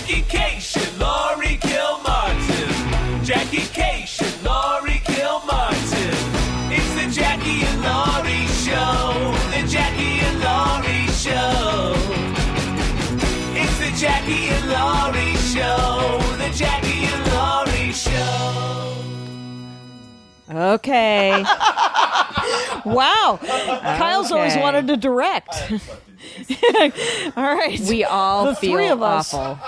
Jackie Cation, Laurie Kilmartin. Jackie Cation, Laurie Kilmartin. It's the Jackie and Laurie Show. The Jackie and Laurie Show. It's the Jackie and Laurie Show. The Jackie and Laurie Show. Okay. Wow. Kyle's always wanted to direct. All right. We all the feel three of us awful.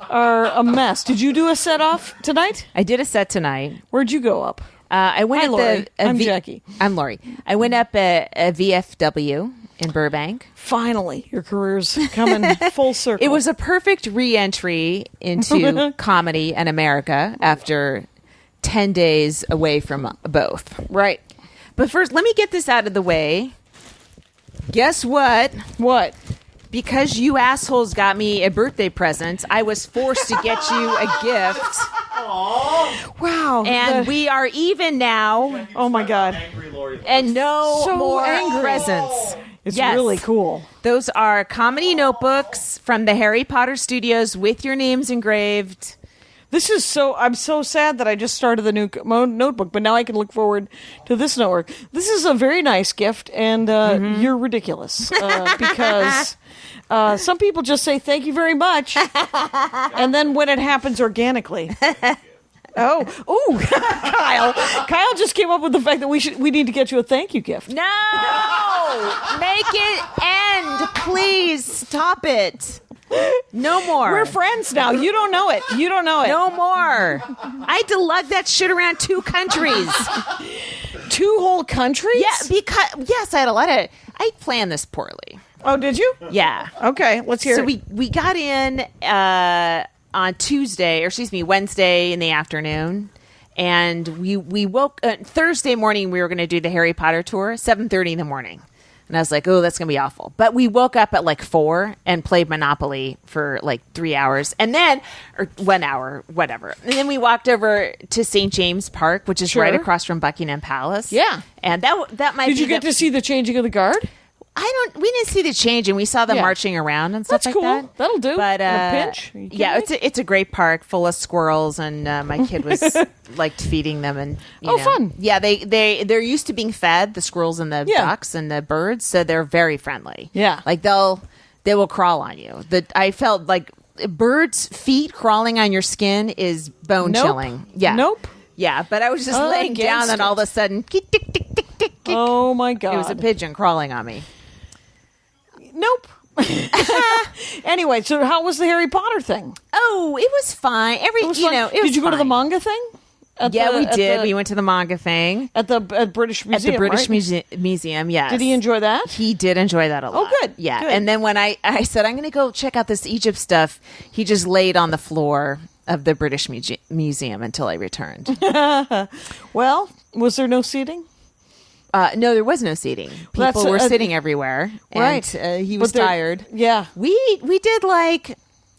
are a mess. Did you do a set off tonight? I did a set tonight. Where'd you go up? I went Hi, at Laurie. I'm Jackie. I'm Laurie. I went up at a VFW in Burbank. Finally, your career's coming full circle. It was a perfect re-entry into comedy and America after 10 days away from both. right. But first, let me get this out of the way. Guess what? What? Because you assholes got me a birthday present, I was forced to get you a gift. Wow. And we are even now. Oh my God. And no So more angry. presents. It's Yes. really cool. Those are comedy notebooks from the Harry Potter studios with your names engraved. This is I'm so sad that I just started the new notebook, but now I can look forward to this notebook. This is a very nice gift, and you're ridiculous because some people just say thank you very much, and then when it happens organically. Kyle just came up with the fact that we need to get you a thank you gift. No! Make it end, please. Stop it. No more. We're friends now. You don't know it. No more. I had to lug that shit around 2 countries. 2 whole countries? Yeah, because I had a lot of. I planned this poorly. Oh, did you? Yeah. Okay, let's hear So it. we got in on Wednesday in the afternoon, and we woke Thursday morning. We were going to do the Harry Potter tour, 7:30 in the morning. And I was like, oh, that's going to be awful. But we woke up at like 4 and played Monopoly for like 3 hours. And then, or 1 hour, whatever. And then we walked over to St. James Park, which is right across from Buckingham Palace. Yeah. And that might be... Did you get to see the changing of the guard? We didn't see the change, and we saw them marching around and stuff That's like cool. that. That'll do. But In a pinch? Are you kidding yeah, me? it's a great park full of squirrels, and my kid was liked feeding them. And you know. fun. Yeah, they're used to being fed, the squirrels and the ducks and the birds, so they're very friendly. Yeah. like they will crawl on you. I felt like birds' feet crawling on your skin is bone chilling. Yeah, Nope. Yeah, but I was just laying down, Against and all of a sudden, tick, tick, tick, tick, tick, tick. Oh my God. It was a pigeon crawling on me. Nope. Anyway, so how was the Harry Potter thing? Oh, it was fine. It was fun. Did you go to the manga thing? Yeah, we did. We went to the manga thing at the British Museum. At the British right? Museum, yes. Did he enjoy that? He did enjoy that a lot. Oh, good. Yeah. Good. And then when I said, I'm going to go check out this Egypt stuff, he just laid on the floor of the British Museum until I returned. Well, was there no seating? No, there was no seating. People were sitting everywhere. Right. And, he was tired. Yeah. We did like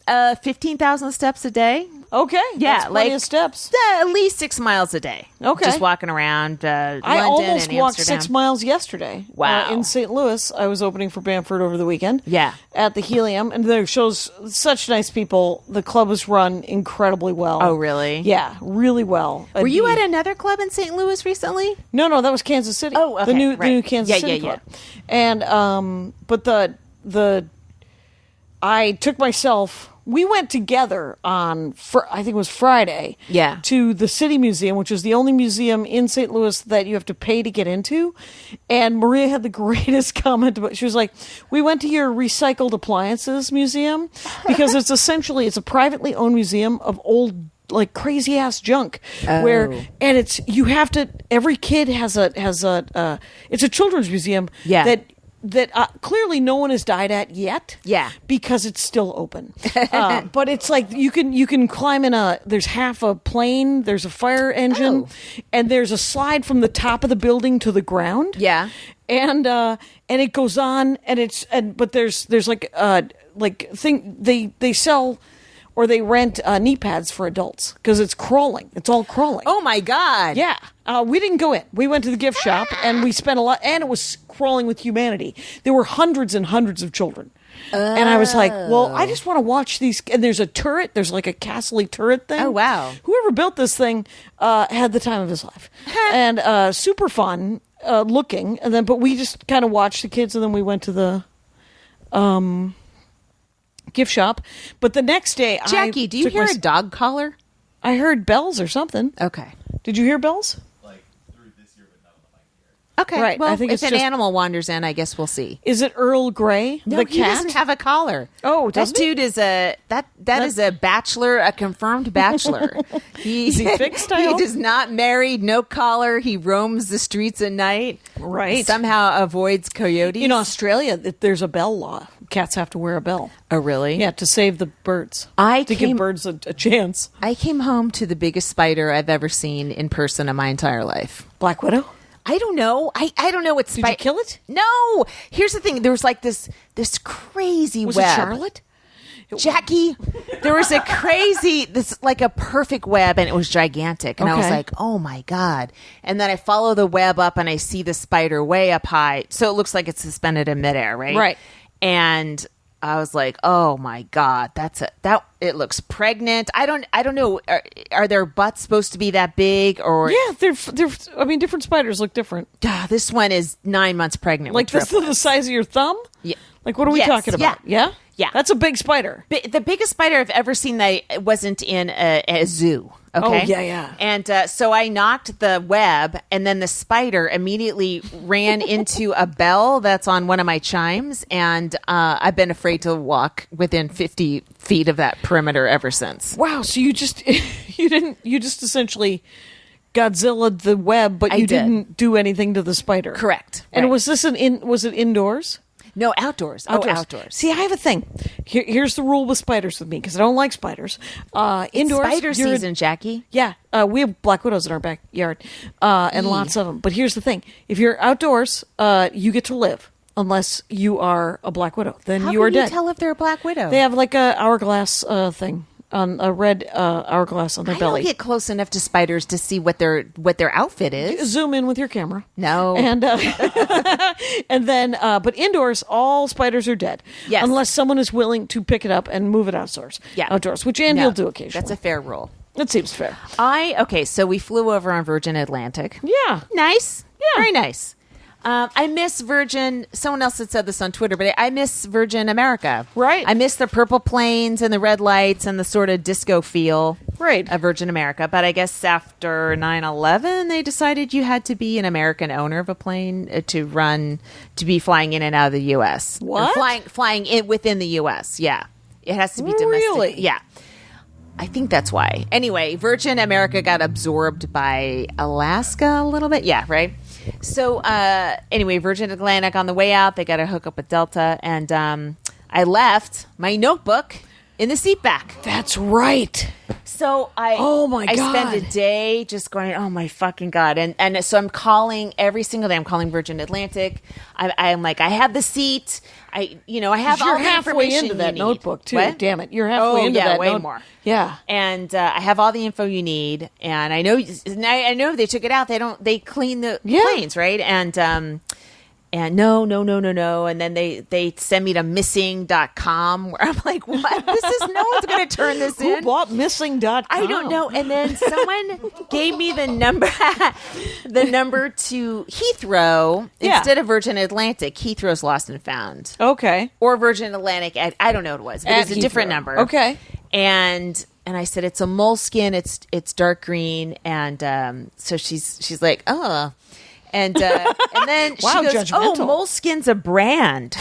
15,000 steps a day. Okay. Yeah, That's plenty like of steps. At least 6 miles a day. Okay. Just walking around London I almost and walked Amsterdam. 6 miles yesterday. Wow. In St. Louis. I was opening for Bamford over the weekend. Yeah. At the Helium. And there shows such nice people. The club was run incredibly well. Oh, really? Yeah, really well. Were you at another club in St. Louis recently? No, that was Kansas City. Oh, okay, the new right. Kansas City club. And but I took myself. We went together on I think it was Friday. Yeah. To the City Museum, which is the only museum in St. Louis that you have to pay to get into. And Maria had the greatest comment about. She was like, "We went to your recycled appliances museum because it's a privately owned museum of old." Like crazy ass junk, and every kid has it's a children's museum. Yeah. That clearly no one has died at yet. Yeah. Because it's still open. But it's like you can climb in there's half a plane, there's a fire engine, and there's a slide from the top of the building to the ground. Yeah. And it goes on, but there's like they sell. Or they rent knee pads for adults because it's crawling. It's all crawling. Oh, my God. Yeah. We didn't go in. We went to the gift shop and we spent a lot. And it was crawling with humanity. There were hundreds and hundreds of children. And I was like, well, I just want to watch these. And there's a turret. There's like a castle-y turret thing. Oh, wow. Whoever built this thing had the time of his life. And super fun looking. And then, but we just kind of watched the kids, and then we went to the gift shop. But the next day, Jackie, do you hear a dog collar? I heard bells or something. Okay. Did you hear bells? Like through this year, but not on the mic here. Okay. Right. Well, I think if it's an just- animal wanders in, I guess we'll see. Is it Earl Grey, No, the he cat? doesn't have a collar. Oh, that doesn't he? dude is that is a bachelor, a confirmed bachelor. Is he fixed style? He does not married, no collar. He roams the streets at night. Right. Somehow avoids coyotes. In Australia, there's a bell law. Cats have to wear a bell. Oh, really? Yeah, to save the birds. I to came- give birds a chance. I came home to the biggest spider I've ever seen in person in my entire life. Black widow. I don't know. I don't know what Did you kill it? No. Here's the thing. There was like this crazy Was web. it Charlotte? Jackie, there was this like a perfect web, and it was gigantic. And I was Okay. like, oh my God. And then I follow the web up and I see the spider way up high. So it looks like it's suspended in midair, right? Right. And I was like, oh my God, it looks pregnant. I don't know. Are their butts supposed to be that big or? Yeah, they're. I mean, different spiders look different. This one is 9 months pregnant. Like with this is the size of your thumb. Yeah. Like what are we Yes, talking about? yeah. Yeah. Yeah. That's a big spider. The biggest spider I've ever seen that wasn't in a zoo. Okay. Oh, yeah. And so I knocked the web, and then the spider immediately ran into a bell that's on one of my chimes, and I've been afraid to walk within 50 feet of that perimeter ever since. Wow. So you just you just essentially Godzilla'd the web, but I you did. didn't do anything to the spider. Correct. And Right. was this was it indoors? No, outdoors. Oh, outdoors. See, I have a thing. Here's the rule with spiders with me because I don't like spiders. Indoors, Spider you're- season, Jackie. Yeah, we have black widows in our backyard, and lots of them. But here's the thing: if you're outdoors, you get to live unless you are a black widow. Then How you can are you dead. tell if they're a black widow? They have like a hourglass thing on a red hourglass on their I belly. don't get close enough to spiders to see what their outfit is. Zoom in with your camera. No. And and then but indoors all spiders are dead. Yes. Unless someone is willing to pick it up and move it outdoors. Yeah. Outdoors, which Andy No, will do occasionally. That's a fair rule. That seems fair. So we flew over on Virgin Atlantic. Yeah. Nice. Yeah. Very nice. I miss Virgin. Someone else had said this on Twitter, but I miss Virgin America. Right. I miss the purple planes and the red lights and the sort of disco feel Right. of Virgin America. But I guess after 9/11, they decided you had to be an American owner of a plane to be flying in and out of the U.S. Or What? flying in within the U.S. Yeah. It has to be domestic. Really? Yeah. I think that's why. Anyway, Virgin America got absorbed by Alaska a little bit. Yeah, right? So, anyway, Virgin Atlantic on the way out, they got to hook up with Delta. And I left my notebook in the seat back. That's right. So Oh, my I God. spent a day just going, oh my fucking God. And so I'm calling every single day. I'm calling Virgin Atlantic. I'm like, I have the seat. I have all You're the halfway information into you that need. notebook too. What? Damn it, you're halfway into that. way more. Yeah. And I have all the info you need, and I know they took it out. They clean the planes, right? And no, and then they send me to missing.com where I'm like, what? This is no one's going to turn this Who in. bought missing.com? I don't know. And then someone gave me the number to Heathrow instead of Virgin Atlantic. Heathrow's lost and found. Okay. Or Virgin Atlantic. I don't know what it was. But it At was a different Heathrow. number. Okay. And I said, it's a Moleskin. It's dark green. And so she's like, oh. And then Wow, she goes, oh, judgmental. Moleskin's a brand.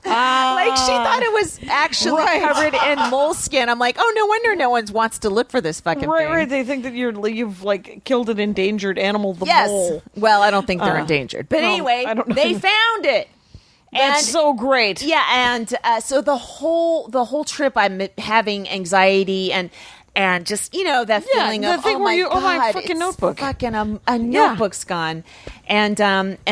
Like she thought it was actually Right. covered in moleskin. I'm like, oh, no wonder no one wants to look for this fucking Right, thing. right. They think that you've like killed an endangered animal, the Yes. mole. Well, I don't think they're endangered. But well, anyway, I don't know. they found it. That's so great. Yeah, and so the whole trip, I'm having anxiety and just that feeling the of thing oh where my you- oh, my God, fucking it's notebook. fucking a notebook's gone, and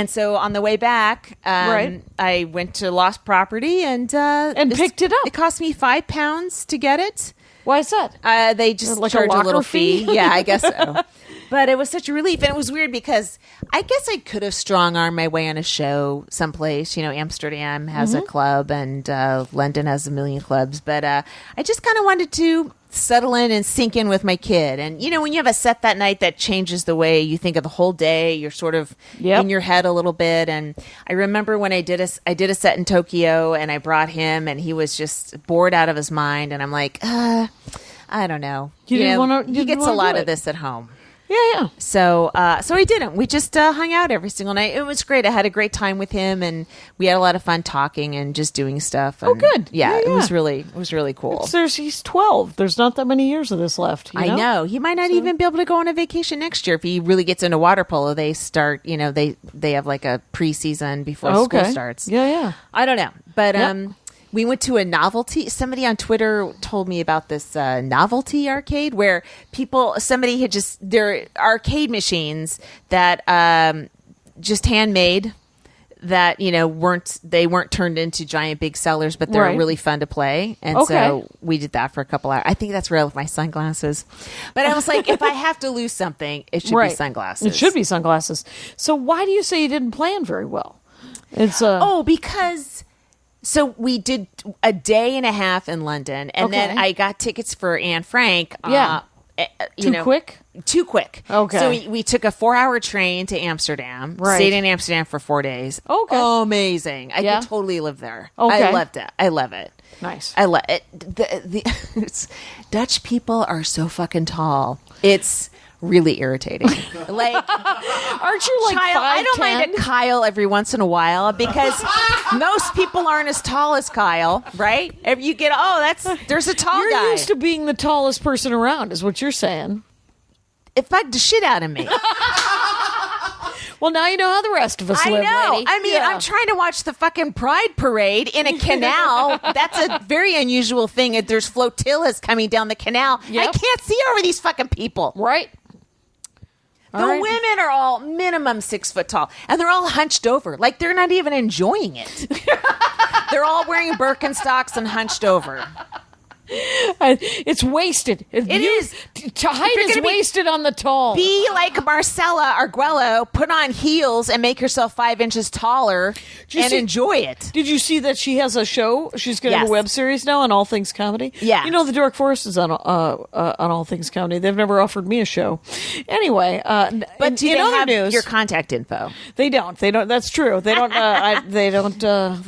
so on the way back, Right. I went to Lost Property and picked it up. It cost me £5 to get it. Why is that? They just Like a charge a locker little fee? fee. Yeah, I guess so. But it was such a relief. And it was weird because I guess I could have strong-armed my way on a show someplace. Amsterdam has a club and London has a million clubs. But I just kind of wanted to settle in and sink in with my kid. And, when you have a set that night, that changes the way you think of the whole day. You're sort of in your head a little bit. And I remember when I did a set in Tokyo and I brought him and he was just bored out of his mind. And I'm like, I don't know. He gets a lot of this at home. Yeah. So I didn't. We just hung out every single night. It was great. I had a great time with him, and we had a lot of fun talking and just doing stuff. And, good. Yeah, it was really cool. He's 12. There's not that many years of this left. I know. He might not even be able to go on a vacation next year if he really gets into water polo. They start. They have like a preseason before school starts. Yeah. I don't know, but we went to a novelty. Somebody on Twitter told me about this novelty arcade where somebody had their arcade machines that just handmade that weren't turned into giant big sellers, but they're really fun to play. And so we did that for a couple hours. I think that's real with my sunglasses. But I was like, if I have to lose something, it should be sunglasses. It should be sunglasses. So why do you say you didn't plan very well? It's because. So we did a day and a half in London, and then I got tickets for Anne Frank. Quick? Too quick. Okay. So we took a 4-hour train to Amsterdam. Right. Stayed in Amsterdam for 4 days. Okay. Amazing. I could totally live there. Okay. I loved it. I love it. Nice. I love it. Dutch people are so fucking tall. It's really irritating. Like, aren't you like Kyle, 5'10"? I don't mind a Kyle every once in a while because most people aren't as tall as Kyle, right? If you get, there's a tall You're guy. used to being the tallest person around, is what you're saying. It bugged the shit out of me. Well, now you know how the rest of us live, know. lady. I mean, I'm trying to watch the fucking Pride Parade in a canal. That's a very unusual thing. There's flotillas coming down the canal. Yep. I can't see over these fucking people. Right. The women are all minimum 6 foot tall, and they're all hunched over. Like, they're not even enjoying it. They're all wearing Birkenstocks and hunched over. It's wasted. It is. Height is wasted on the tall. Be like Marcella Arguello, put on heels and make yourself 5 inches taller and enjoy it. Did you see that she has a show? She's going to have a web series now on All Things Comedy. Yeah. The Dork Forest is on All Things Comedy. They've never offered me a show. Anyway, but do they have your contact info? They don't. They don't. That's true. They don't. They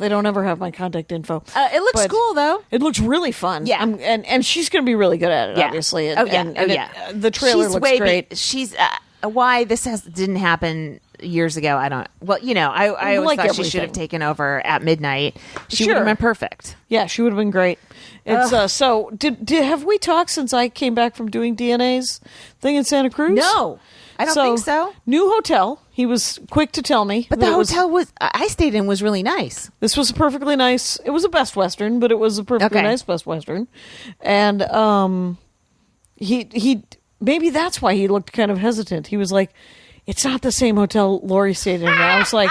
don't ever have my contact info. It looks cool though. It looks really fun. Yeah. And she's going to be really good at it, obviously. The trailer looks great. She's why this didn't happen years ago. I don't. Well, I always thought she should have taken over at midnight. She would have been perfect. Yeah, she would have been great. It's so. Have we talked since I came back from doing DNA's thing in Santa Cruz? No. I don't think so. New hotel. He was quick to tell me. But the hotel I stayed in was really nice. This was a perfectly nice. It was a Best Western, but it was a perfectly nice Best Western. And he maybe that's why he looked kind of hesitant. He was like, "It's not the same hotel Laurie stayed in." And I was like,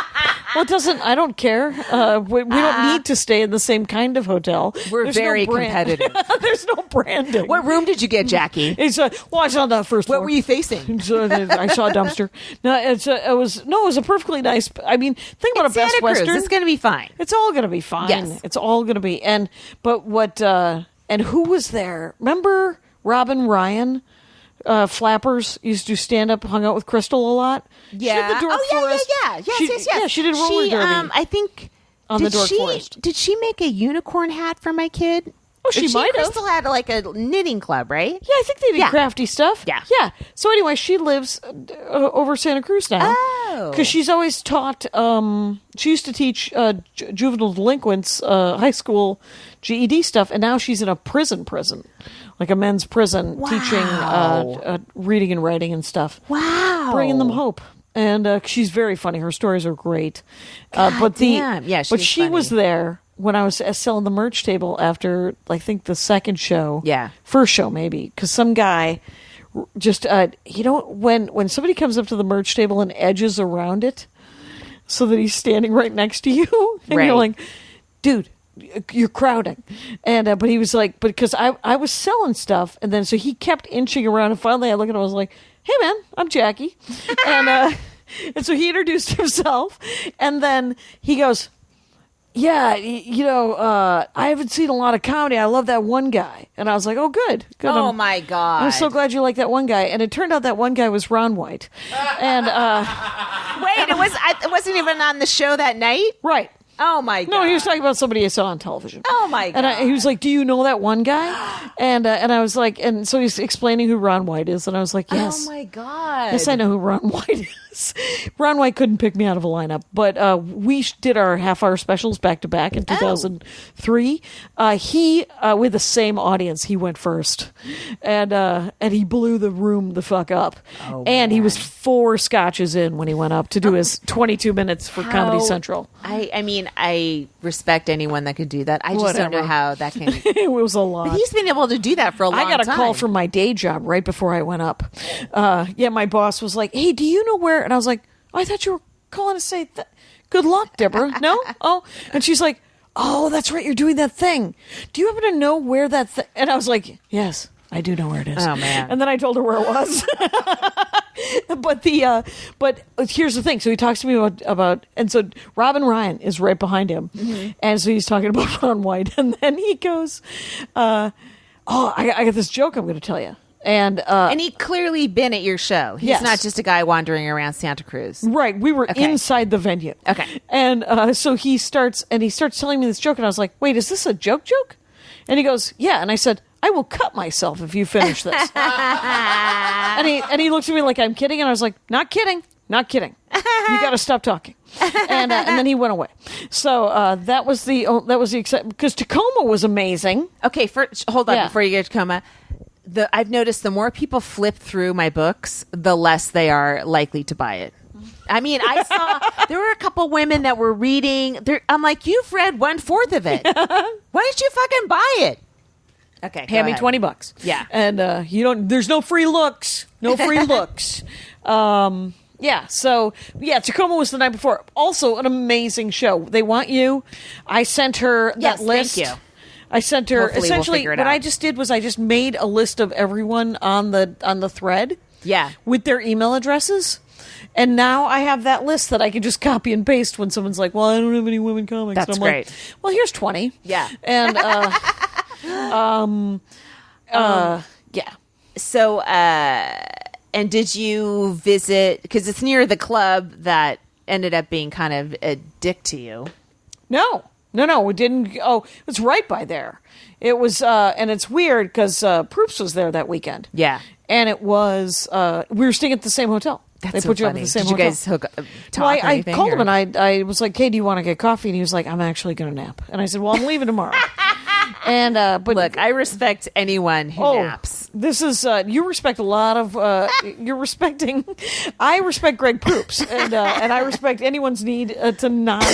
"Well, it doesn't. I don't care. We don't need to stay in the same kind of hotel. There's very competitive. There's no branding." What room did you get, Jackie? I saw the first floor. What were you facing? I saw a dumpster. No, it was a perfectly nice. I mean, think about a Best Santa Cruz. Western. It's going to be fine. It's all going to be fine. Yes. It's all going to be. And who was there? Remember Robin Ryan? Flappers used to stand up, hung out with Crystal a lot. Yeah. She had the Dork Forest. Yes. Yeah, she did roller derby. I think on the Dork Forest. Did she make a unicorn hat for my kid? Oh, she might have. Crystal had like a knitting club, right? Yeah, I think they did crafty stuff. Yeah. So anyway, she lives over Santa Cruz now. Oh. Because she's always taught, she used to teach juvenile delinquents high school GED stuff, and now she's in a prison, like a men's prison, teaching reading and writing and stuff. Wow. Bringing them hope. And she's very funny. Her stories are great. But she was there when I was selling the merch table after, I think, the second show. Yeah. First show, maybe. Because some guy just, when somebody comes up to the merch table and edges around it so that he's standing right next to you, and you're like, dude, you're crowding. And, but he was like, because I was selling stuff, and then so he kept inching around, and finally I looked at him, I was like, hey man, I'm Jackie. And so he introduced himself, and then he goes, yeah, I haven't seen a lot of comedy. I love that one guy. And I was like, oh, good. Oh, my God. I'm so glad you like that one guy. And it turned out that one guy was Ron White. And Wait, it wasn't even on the show that night? right. Oh, my God. No, he was talking about somebody I saw on television. Oh, my God. And he was like, do you know that one guy? And I was like, and so he's explaining who Ron White is. And I was like, yes. Oh, my God. Yes, I know who Ron White is. Ron White couldn't pick me out of a lineup, but we did our half-hour specials back-to-back in 2003. He, with the same audience, he went first. And he blew the room the fuck up. Oh, and he was 4 scotches in when he went up to do his 22 minutes for Comedy Central. I mean, I respect anyone that could do that. I just don't know Whatever. how that can... It was a lot. But he's been able to do that for a long time. I got a call from my day job right before I went up. My boss was like, hey, do you know where? And I was like, oh, I thought you were calling to say good luck, Deborah. No? Oh. And she's like, oh, that's right. You're doing that thing. Do you happen to know where that thing? And I was like, yes, I do know where it is. Oh, man. And then I told her where it was. But here's the thing. So he talks to me about and so Robin Ryan is right behind him. Mm-hmm. And so he's talking about Ron White. And then he goes, I got this joke I'm going to tell you. And he'd clearly been at your show. He's Yes. not just a guy wandering around Santa Cruz. Right, we were Okay. inside the venue. Okay. And so he starts telling me this joke, and I was like, wait, is this a joke? And he goes, yeah. And I said, I will cut myself if you finish this. and he looks at me like I'm kidding, and I was like, not kidding. You got to stop talking. And then he went away. So that was the excitement, because Tacoma was amazing. Okay, hold on Yeah. before you get to Tacoma. I've noticed the more people flip through my books, the less they are likely to buy it. I mean, I saw there were a couple women that were reading. I'm like, you've read 1/4 of it. Why don't you fucking buy it? Okay, Hand me ahead. $20. Yeah. And you don't. There's no free looks. No free looks. Yeah. So Tacoma was the night before. Also, an amazing show. They want you. I sent her Yes, that list. thank you. I sent her Hopefully we'll essentially figure it what out. I just did was I just made a list of everyone on the thread. Yeah. With their email addresses. And now I have that list that I can just copy and paste when someone's like, well, I don't have any women comics. That's and I'm great. like, well, here's 20. Yeah. And yeah. So, and did you visit? Because it's near the club that ended up being kind of a dick to you. No, we didn't. Oh, it's right by there. It was, and it's weird because Proops was there that weekend. Yeah. And it was, we were staying at the same hotel. That's they so put you up funny. at the same Did you hotel. guys talk Well, or I anything, called or? him and I was like, hey, do you want to get coffee? And he was like, I'm actually going to nap. And I said, well, I'm leaving tomorrow. And but Look, I respect anyone who naps. This is you respect a lot of you're respecting. I respect Greg Proops, and I respect anyone's need to not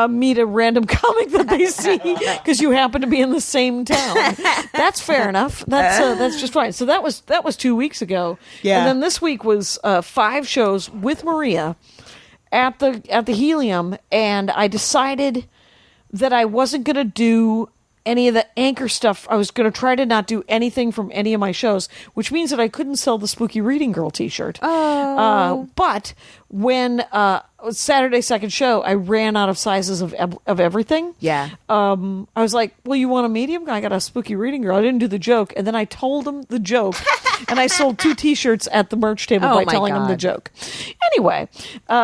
meet a random comic that they see because you happen to be in the same town. That's fair enough. That's just fine. So that was 2 weeks ago. Yeah. And then this week was 5 shows with Maria at the Helium, and I decided that I wasn't going to do any of the anchor stuff. I was going to try to not do anything from any of my shows, which means that I couldn't sell the Spooky Reading Girl t-shirt. But when Saturday second show, I ran out of sizes of everything. Yeah. I was like, well, you want a medium? I got a Spooky Reading Girl. I didn't do the joke. And then I told him the joke. And I sold 2 t-shirts at the merch table Oh by my telling him the God. joke. Anyway,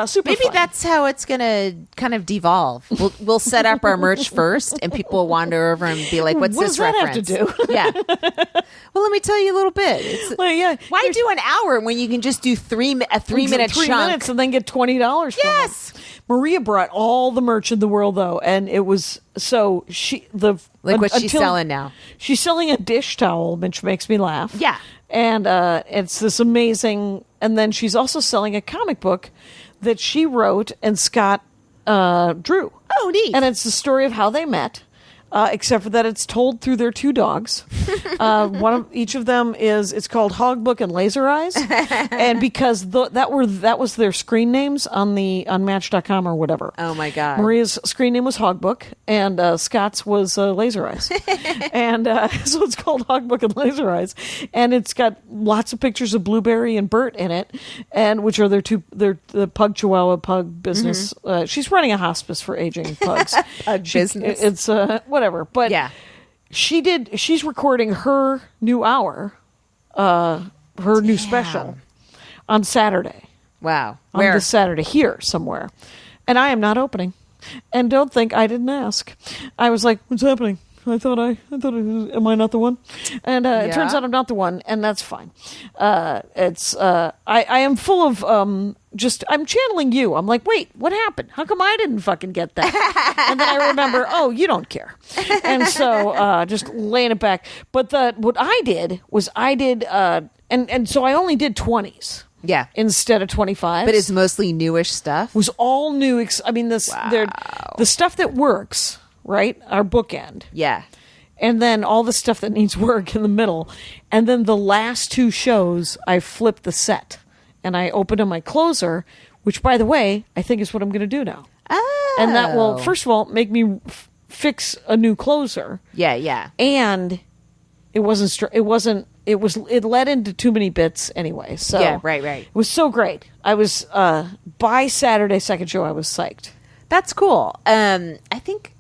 super Maybe fun. that's how it's going to kind of devolve. We'll set up our merch first, and people will wander over and be like, "What's What this does that have reference?" to do? Yeah. Well, let me tell you a little bit. It's, Well, yeah. why Here's- do an hour when you can just do a 3-minute 3 chunk? minutes and then get $20 from Yes. it. Maria brought all the merch in the world though, and it was so What's she selling now? She's selling a dish towel, which makes me laugh. Yeah. And it's this amazing, and then she's also selling a comic book that she wrote and Scott drew. Oh, neat. And it's the story of how they met. except for that it's told through their two dogs. One of each of them it's called Hogbook and Laser Eyes, and because that was their screen names on Match.com or whatever. Oh my God! Maria's screen name was Hogbook, and Scott's was Laser Eyes, and so it's called Hogbook and Laser Eyes, and it's got lots of pictures of Blueberry and Bert in it, and which are the pug Chihuahua pug business. She's running a hospice for aging pugs. Business. It's whatever, but Yeah. She's recording her new hour, her new special on Saturday. Wow. On Where? this Saturday here somewhere, and I am not opening. And don't think I didn't ask. I was like, "What's happening?" I thought, am I not the one? And it turns out I'm not the one, and that's fine. I am full of I'm channeling you. I'm like, wait, what happened? How come I didn't fucking get that? And then I remember, oh, you don't care. And so just laying it back. But what I did was and so I only did 20s. Yeah. Instead of 25s. But it's mostly newish stuff. It was all new. I mean, the stuff that works, right? Our bookend. Yeah. And then all the stuff that needs work in the middle. And then the last two shows, I flipped the set. And I opened on my closer, which, by the way, I think is what I'm going to do now. Oh. And that will, first of all, make me fix a new closer. Yeah, yeah. And it it led into too many bits anyway. So Yeah, right. It was so great. I was, by Saturday, second show, I was psyched. That's cool. I think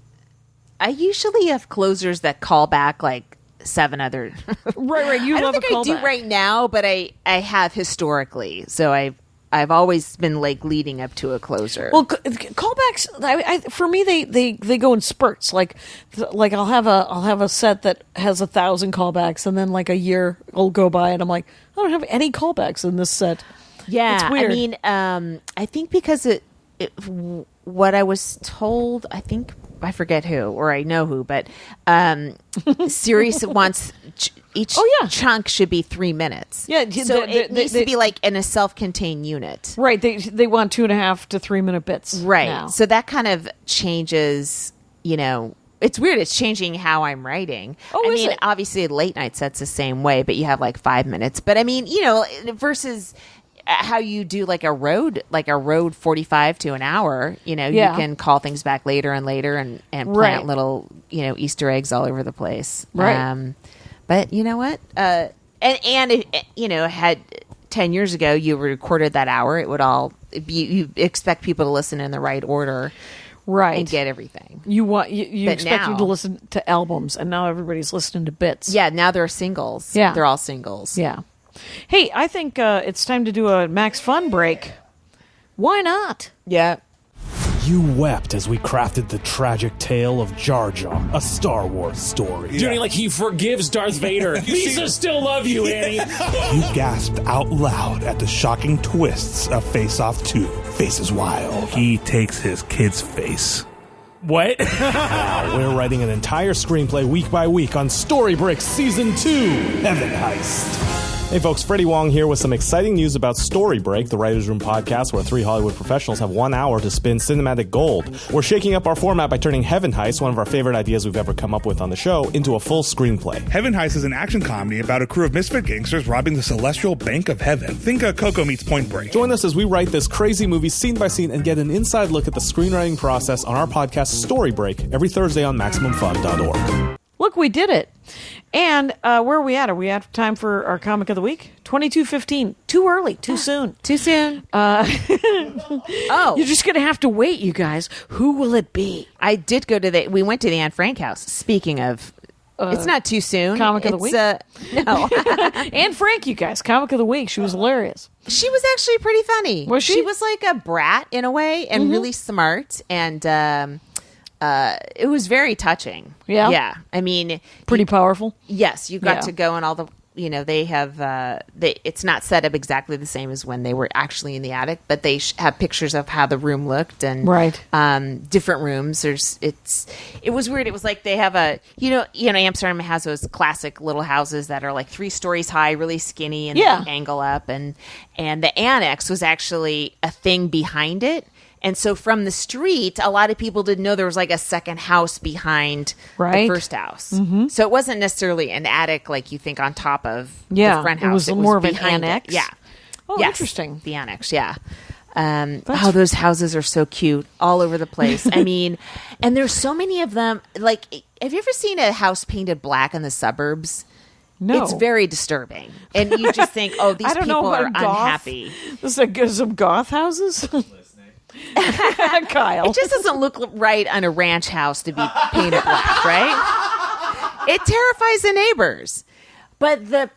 I usually have closers that call back like 7 other. Right. You I don't love think a I do callback. right now, but I have historically. So I've always been like leading up to a closer. Well, callbacks. For me, they go in spurts. Like I'll have a set that has 1,000 callbacks, and then like a year will go by, and I'm like, I don't have any callbacks in this set. Yeah, it's weird. I mean, I think because what I was told, I forget who, or I know who, but Sirius wants each chunk should be 3 minutes. Yeah, so it needs to be like in a self-contained unit. Right. They want 2.5 to 3 minute bits. Right. now. So that kind of changes, it's weird. It's changing how I'm writing. Oh, I is mean, it? obviously late night sets the same way, but you have like 5 minutes. But I mean, versus how you do like a road 45 to an hour, you can call things back later and later and plant Right. little, Easter eggs all over the place. Right. But you know what? And had 10 years ago you recorded that hour, it would all be, you expect people to listen in the right order. Right. And get everything. You But expect them now- to listen to albums, and now everybody's listening to bits. Yeah, now they're singles. Yeah. They're all singles. Yeah. Hey, I think it's time to do a Max Fun break. Why not? Yeah. You wept as we crafted the tragic tale of Jar Jar, a Star Wars story. Doing like he forgives Darth Vader. Lisa still love you, Annie. You gasped out loud at the shocking twists of Face Off 2, Faces Wild. He takes his kid's face. What? We're writing an entire screenplay week by week on Story Bricks Season 2, Heaven Heist. Hey folks, Freddie Wong here with some exciting news about Story Break, the Writers' Room podcast where 3 Hollywood professionals have 1 hour to spin cinematic gold. We're shaking up our format by turning Heaven Heist, one of our favorite ideas we've ever come up with on the show, into a full screenplay. Heaven Heist is an action comedy about a crew of misfit gangsters robbing the celestial bank of heaven. Think Coco meets Point Break. Join us as we write this crazy movie scene by scene and get an inside look at the screenwriting process on our podcast Story Break every Thursday on MaximumFun.org. Look, we did it. And where are we at? Are we at time for our comic of the week? 22:15. Too early. Too soon. Too soon. Oh. You're just going to have to wait, you guys. Who will it be? I did go to we went to the Anne Frank house. Speaking of, it's not too soon. Comic of the week? No. Anne Frank, you guys. Comic of the week. She was hilarious. She was actually pretty funny. Was she? She was like a brat in a way and really smart. And it was very touching. Yeah? Yeah. I mean, Pretty powerful. yes, you got Yeah. to go in all the, they have, it's not set up exactly the same as when they were actually in the attic, but they have pictures of how the room looked and Right. different rooms. It was weird. It was like they have Amsterdam has those classic little houses that are like 3 stories high, really skinny, and Yeah. they angle up, and the annex was actually a thing behind it. And so from the street, a lot of people didn't know there was like a second house behind Right. the first house. So it wasn't necessarily an attic like you think on top of Yeah, the front it house. was more of an behind it. annex? Yeah. Oh, Yes, interesting. The annex, yeah. Those houses are so cute all over the place. I mean, and there's so many of them. Like, have you ever seen a house painted black in the suburbs? No. It's very disturbing. And you just think, oh, these I don't know people are about goth. unhappy. This is like some goth houses. Kyle. It just doesn't look right on a ranch house to be painted black, right? It terrifies the neighbors. But the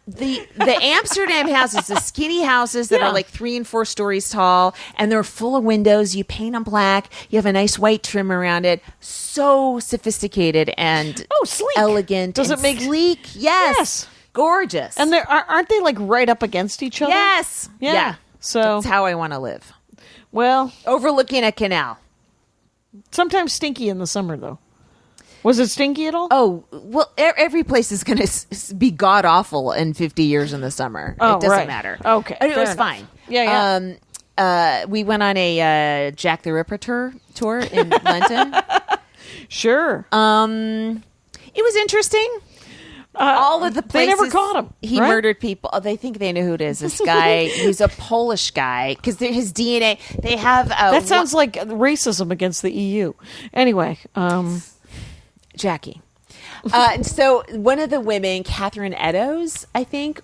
Amsterdam houses, the skinny houses that Yeah. are like 3 and 4 stories tall, and they're full of windows. You paint them black. You have a nice white trim around it. So sophisticated and sleek. elegant. Does and it make sleek? Yes. Yes. Gorgeous. And aren't they like right up against each other? yes. Yeah. So, That's how I want to live. well, Overlooking a canal. sometimes stinky in the summer though. Was it stinky at all? Oh, well, every place is going to be god awful in 50 years in the summer. Oh, it doesn't right. matter. Okay, And it fair was enough. fine. Yeah. We went on a Jack the Ripper tour in London. Sure. It was interesting. All of the they places never caught him, he right? murdered people. Oh, they think they know who it is. This guy, he's a Polish guy because his DNA. They have that sounds like racism against the EU. Anyway, Jackie. So one of the women, Catherine Eddowes, I think,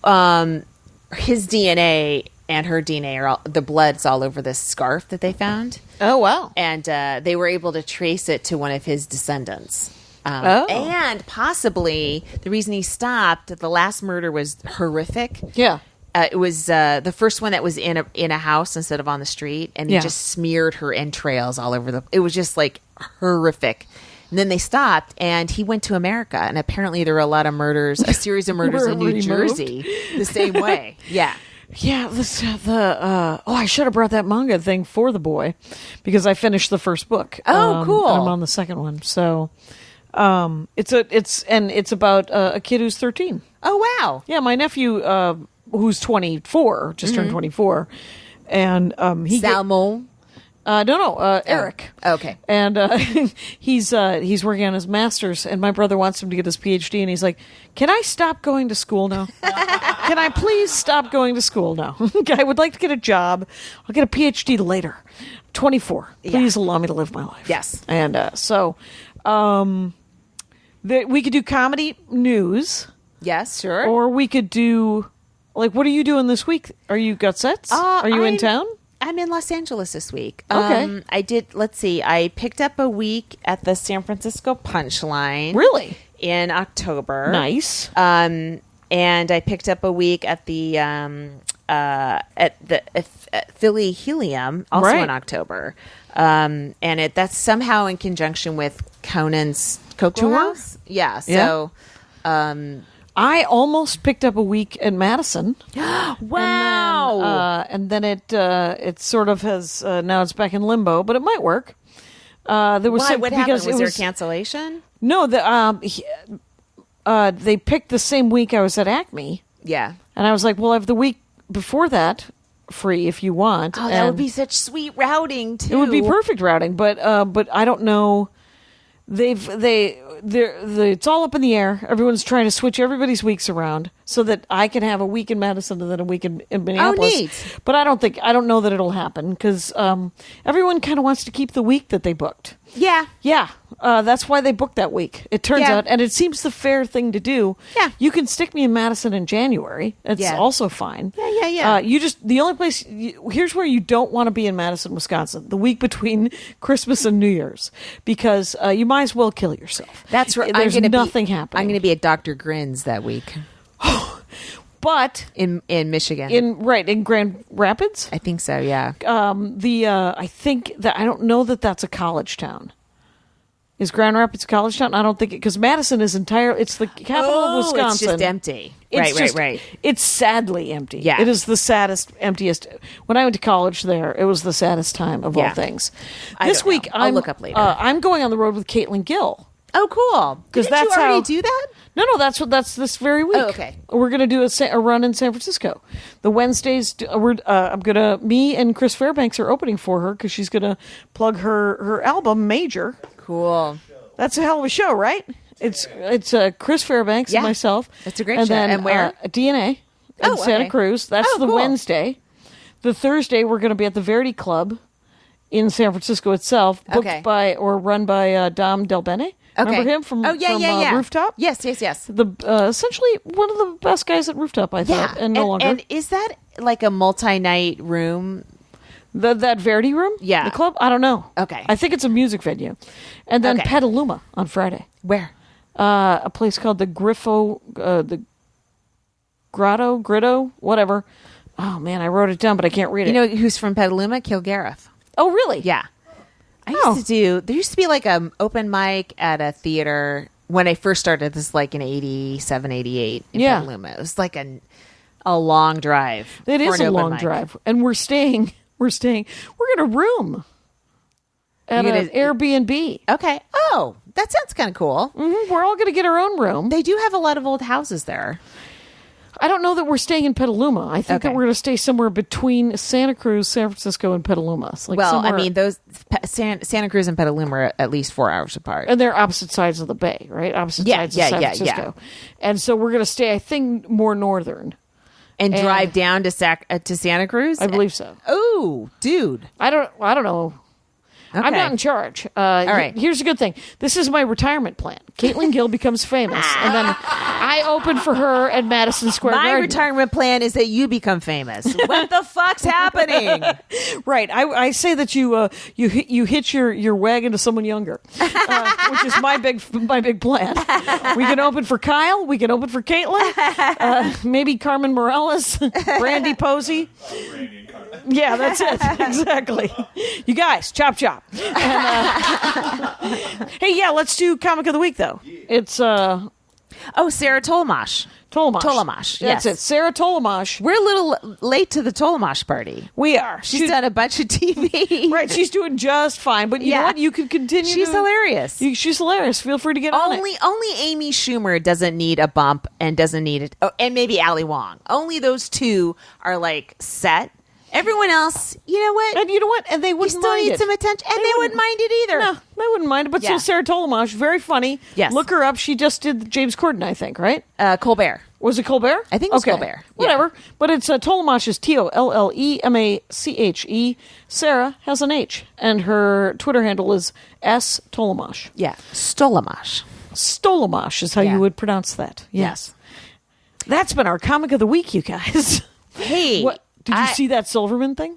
his DNA and her DNA are the blood's all over this scarf that they found, oh wow. and they were able to trace it to one of his descendants. Oh. And possibly the reason he stopped, the last murder was horrific. Yeah. It was the first one that was in a house instead of on the street, and he Yeah. just smeared her entrails all over it was just like horrific. And then they stopped, and he went to America, and apparently there were a series of murders Were in New removed. Jersey the same way. Yeah. Yeah, I should have brought that manga thing for the boy because I finished the first book. Oh, cool. And I'm on the second one. So it's about a kid who's 13. Oh, wow. Yeah, my nephew who's 24, just turned 24, and Salmon. Eric. Okay. And he's working on his master's, and my brother wants him to get his PhD, and he's like, "Can I stop going to school now? Can I please stop going to school now? I would like to get a job. I'll get a PhD later. 24. Please allow me to live my life." Yes. And we could do comedy news, Yes, sure. or we could do what are you doing this week? Are you got sets? Are you in town? I'm in Los Angeles this week. Okay. I did, let's see, I picked up a week at the San Francisco Punchline. Really? In October. Nice. And I picked up a week at the Philly Helium, also Right. in October. And that's somehow in conjunction with Conan's Cocoa Tour? House. Yeah. So, I almost picked up a week in Madison. wow. And then it sort of has now it's back in limbo, but it might work. There was What happened? because Was it there a cancellation? No, they picked the same week I was at Acme, Yeah. and I was like, "Well, I have the week before that free if you want." Oh, that And would be such sweet routing, too. it would be perfect routing, but I don't know. It's all up in the air. Everyone's trying to switch everybody's weeks around so that I can have a week in Madison and then a week in Minneapolis. neat. But I don't know that it'll happen because everyone kind of wants to keep the week that they booked. Yeah. Yeah, that's why they booked that week. It turns Yeah. out, and it seems the fair thing to do. Yeah. You can stick me in Madison in January. It's Yeah. also fine. Yeah. The only place, here's where you don't want to be in Madison, Wisconsin, the week between Christmas and New Year's, because you might as well kill yourself. That's right. There's nothing happening. I'm going to be at Dr. Grin's that week But in Michigan. in Grand Rapids, I think so, yeah. I think that I don't know that that's a college town. Is Grand Rapids a college town? I don't think because Madison is it's the capital of Wisconsin. It's just empty. It's Right. It's sadly empty. Yeah. It is the saddest, emptiest. When I went to college there, it was the saddest time of all Yeah. things. I This don't know. week, I'll look up later. I'm going on the road with Caitlin Gill Oh, cool. 'Cause Didn't that's you already how- do that? No, that's this very week. Oh, okay. We're gonna do a run in San Francisco. The Wednesdays, me and Chris Fairbanks are opening for her because she's gonna plug her album Major. Cool. That's a hell of a show, right? It's Chris Fairbanks Yeah. and myself. It's a great and show. Then, And where? DNA in Oh, Santa okay. Cruz. That's Oh, the cool. Wednesday. The Thursday, we're going to be at the Verdi Club in San Francisco itself, booked Okay. by or run by Dom Del Bene. Remember him from Rooftop? Yes. The essentially one of the best guys at Rooftop, I Yeah. thought, and no longer. And is that like a multi-night room? That Verdi room? Yeah. The club? I don't know. Okay. I think it's a music venue. And then Okay. Petaluma on Friday. Where? A place called the the Grotto, whatever. Oh, man, I wrote it down, but I can't read it. You know who's from Petaluma? Kilgareth. Oh, really? Yeah. I Oh. there used to be like an open mic at a theater when I first started this, like in 87, 88 in Yeah. Petaluma. It was like a long drive. It for is an a open long mic. drive. And we're in a room at You're an gonna- Airbnb. Okay. Oh, that sounds kind of cool. We're all going to get our own room. They do have a lot of old houses there. I don't know that we're staying in Petaluma. I think that Okay. we're going to stay somewhere between Santa Cruz, San Francisco, and Petaluma. It's like Well, I somewhere- mean, those Santa Cruz and Petaluma are at least 4 hours apart. and they're opposite sides of the bay, right? Opposite sides of San Francisco. And so we're going to stay, I think, more northern. And drive down to Santa Cruz? I believe so. Oh, dude. I don't know. I'm Okay. not in charge. right. Here's a good thing. This is my retirement plan. Caitlin Gill becomes famous, and then I open for her at Madison Square My Garden. retirement plan is that you become famous. What the fuck's happening? Right. I say that you hitch your wagon to someone younger, which is my big plan. We can open for Kyle. We can open for Caitlin. Maybe Carmen Morales, Brandy Posey. Randy and Carmen. Yeah, that's it. Exactly. You guys, chop chop. And, hey, yeah, let's do comic of the week though. It's Sarah Tollemache. Tollemache. Yes. That's it. Sarah Tollemache. We're a little late to the Tollemache party. We are. She's done a bunch of TV. Right, she's doing just fine. But you know Yeah. what? You can continue. She's hilarious. She's hilarious. Feel free to get on it. Only Amy Schumer doesn't need a bump and doesn't need it. Oh, and maybe Ali Wong. Only those two are like set. Everyone else, you know what? And you know what? And they You wouldn't still mind need it. some attention, and they wouldn't mind it either. No, they wouldn't mind it. But Yeah. so Sarah Tollemache, very funny. Yes. Look her up. She just did James Corden, I think, right? Colbert. Was it Colbert? I think it was Colbert. Yeah. Whatever. But it's Tollemache is Tollemache. Sarah has an H. And her Twitter handle is S Tollemache. Yeah, Tollemache. Stolemache is how Yeah. you would pronounce that. Yes. That's been our comic of the week, you guys. Hey, What? Did you see that Silverman thing?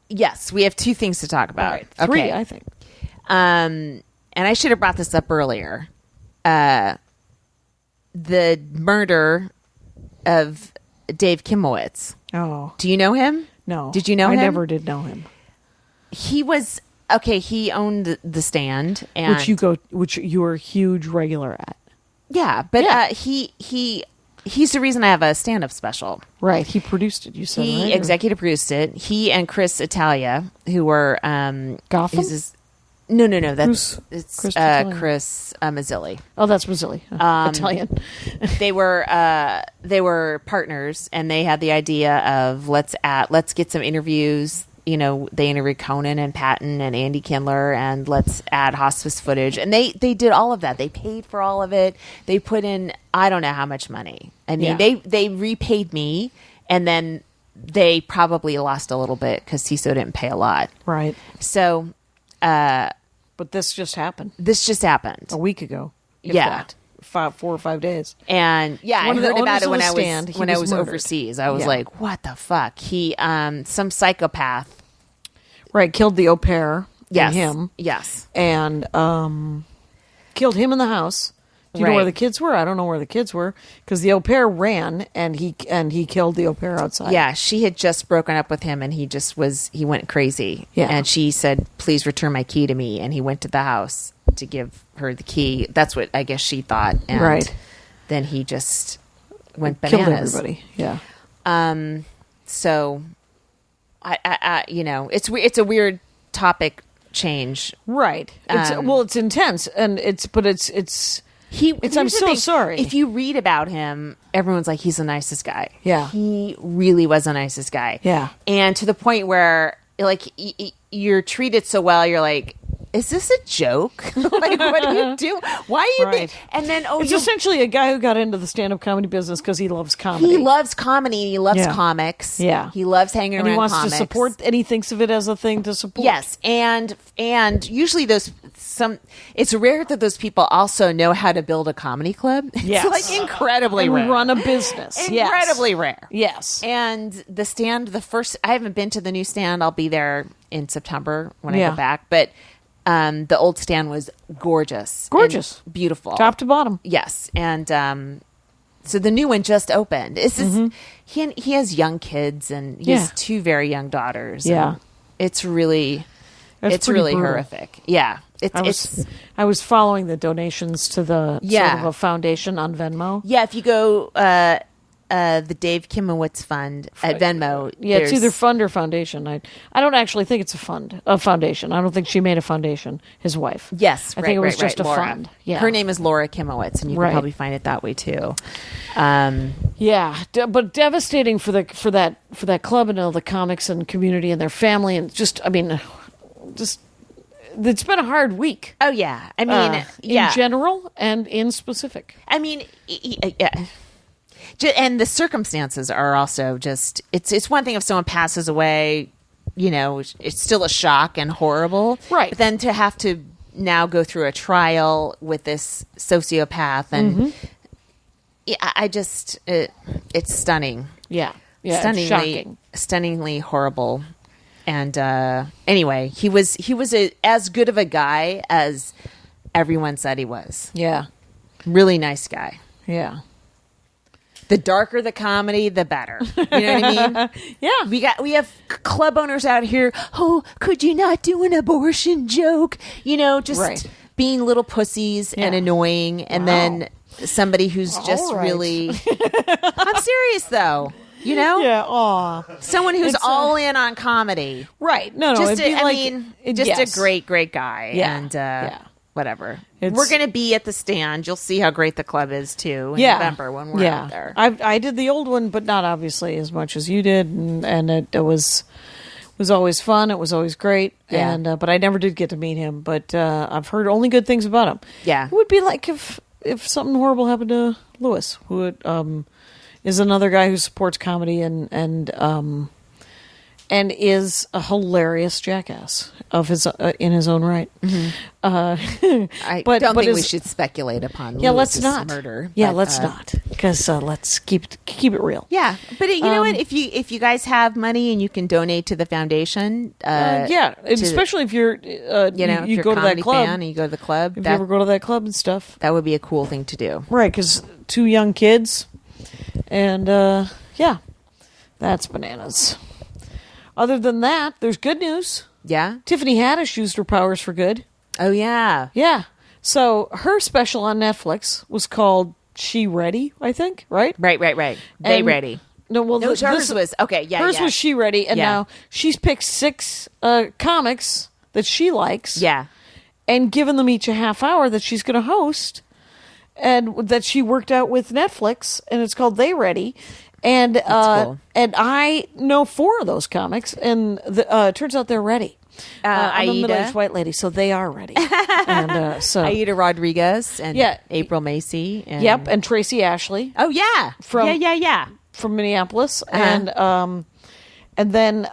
Yes, we have two things to talk about. All right. Three, Okay. I think. And I should have brought this up earlier. The murder of Dave Kimowitz. Oh. Do you know him? No. Did you know I him? never did know him. He was okay. He owned the Stand, and Which you were a huge regular at. yeah, but Yeah. he's the reason I have a stand-up special. Right. He produced it, you said, He right? executive produced it. He and Chris Italia, who were Gotham? No. That's Who's it's Chris Italia? Chris Mazzilli. Oh, that's Mazzilli. Italian. They were partners, and they had the idea of let's get some interviews. You know, they interviewed Conan and Patton and Andy Kindler, and let's add hospice footage. And they did all of that. They paid for all of it. They put in I don't know how much money. I mean, Yeah. they repaid me, and then they probably lost a little bit because CISO didn't pay a lot. Right. So But this just happened this just happened. a week ago. If Yeah. that. 4 or 5 days. And yeah, One I of the heard about owners it of when the I Stand, was he when I was was murdered. overseas. I was Yeah. like, what the fuck? He some psychopath. Right. Killed the au pair. Yes. And him. Yes. And killed him in the house. Do you know where Right. the kids were? I don't know where the kids were because the au pair ran and he killed the au pair outside. Yeah, she had just broken up with him, and he went crazy. Yeah. And she said, "Please return my key to me." And he went to the house to give her the key. That's what I guess she thought. And Right. then he just went Killed bananas. everybody. Yeah. So, I it's a weird topic change. Right. It's intense, and I'm so sorry. If you read about him, everyone's like, he's the nicest guy. Yeah. He really was the nicest guy. Yeah. And to the point where, like, you're treated so well, you're like, is this a joke? Like, what do you do? Why are you Right. And then, it's essentially a guy who got into the stand-up comedy business because he loves comedy. he loves comedy. He loves Yeah. comics. Yeah. He loves hanging and around he wants comics. to support, and he thinks of it as a thing to support. Yes, and usually it's rare that those people also know how to build a comedy club. Yes. It's like incredibly and rare. run a business. Incredibly rare. Yes. And the stand, I haven't been to the new stand. I'll be there in September when I Yeah. go back. But the old stand was gorgeous. Gorgeous. And beautiful. Top to bottom. Yes. And so the new one just opened. It's just, he has young kids and he has 2 very young daughters. Yeah. And it's really... That's it's pretty really brutal. horrific. Yeah. I was following the donations to the Yeah. sort of a foundation on Venmo. Yeah, if you go the Dave Kimowitz Fund at Venmo. Yeah, it's there's- either fund or foundation. I don't actually think it's a foundation. I don't think she made a foundation, his wife. Yes, I right, think it was right, just right, a Laura. fund. Yeah. Her name is Laura Kimowitz, and you Right. can probably find it that way too. Yeah, but devastating for that club and all the comics and community and their family, and just it's been a hard week. Oh yeah, I mean, yeah. In general and in specific. I mean, yeah. And the circumstances are also just. It's one thing if someone passes away, it's still a shock and horrible, right? But then to have to now go through a trial with this sociopath and. Yeah, it's stunning. Yeah, it's shocking. Stunningly horrible. And anyway, he was as good of a guy as everyone said he was. Yeah, really nice guy. Yeah. The darker the comedy, the better. You know what I mean? Yeah. We have club owners out here. Oh, could you not do an abortion joke? Just Right. being little pussies and annoying, and then somebody who's just All right. really. I'm serious though. Yeah. Aw. Someone who's all in on comedy. Right. No. Just it'd be a great guy. Yeah. And whatever. It's- We're going to be at the stand. You'll see how great the club is too in November when we're out there. I did the old one, but not obviously as much as you did, and it was always fun. It was always great. Yeah. And but I never did get to meet him. But I've heard only good things about him. Yeah. It would be like if something horrible happened to Lewis, who is another guy who supports comedy and is a hilarious jackass of his in his own right. Mm-hmm. I but don't think we is- should speculate upon let's Lewis's not murder. Yeah, but, let's not, because let's keep it real. Yeah, but you know what? If you guys have money and you can donate to the foundation, especially if you're if you you're go a to that comedy club, fan and you go to the club, if you ever go to that club and stuff, that would be a cool thing to do. right? Because 2 young kids, and that's bananas. Other than that, there's good news. Yeah. Tiffany Haddish used her powers for good. Oh yeah. Yeah. So her special on Netflix was called She Ready, I think, right? Right. They And- ready. No, well, No, hers was okay. Yeah, hers yeah. was She Ready, and Yeah. now she's picked 6 comics that she likes, Yeah. and given them each a half hour that she's going to host, and that she worked out with Netflix, and it's called They Ready. And cool. and I know 4 of those comics, and it turns out they're ready. I'm a Aida. middle-aged white lady, so they are ready. And so, Aida Rodriguez and Yeah. April Macy. And, yep, and Tracy Ashley Oh yeah. From- yeah. from Minneapolis, Uh-huh. and then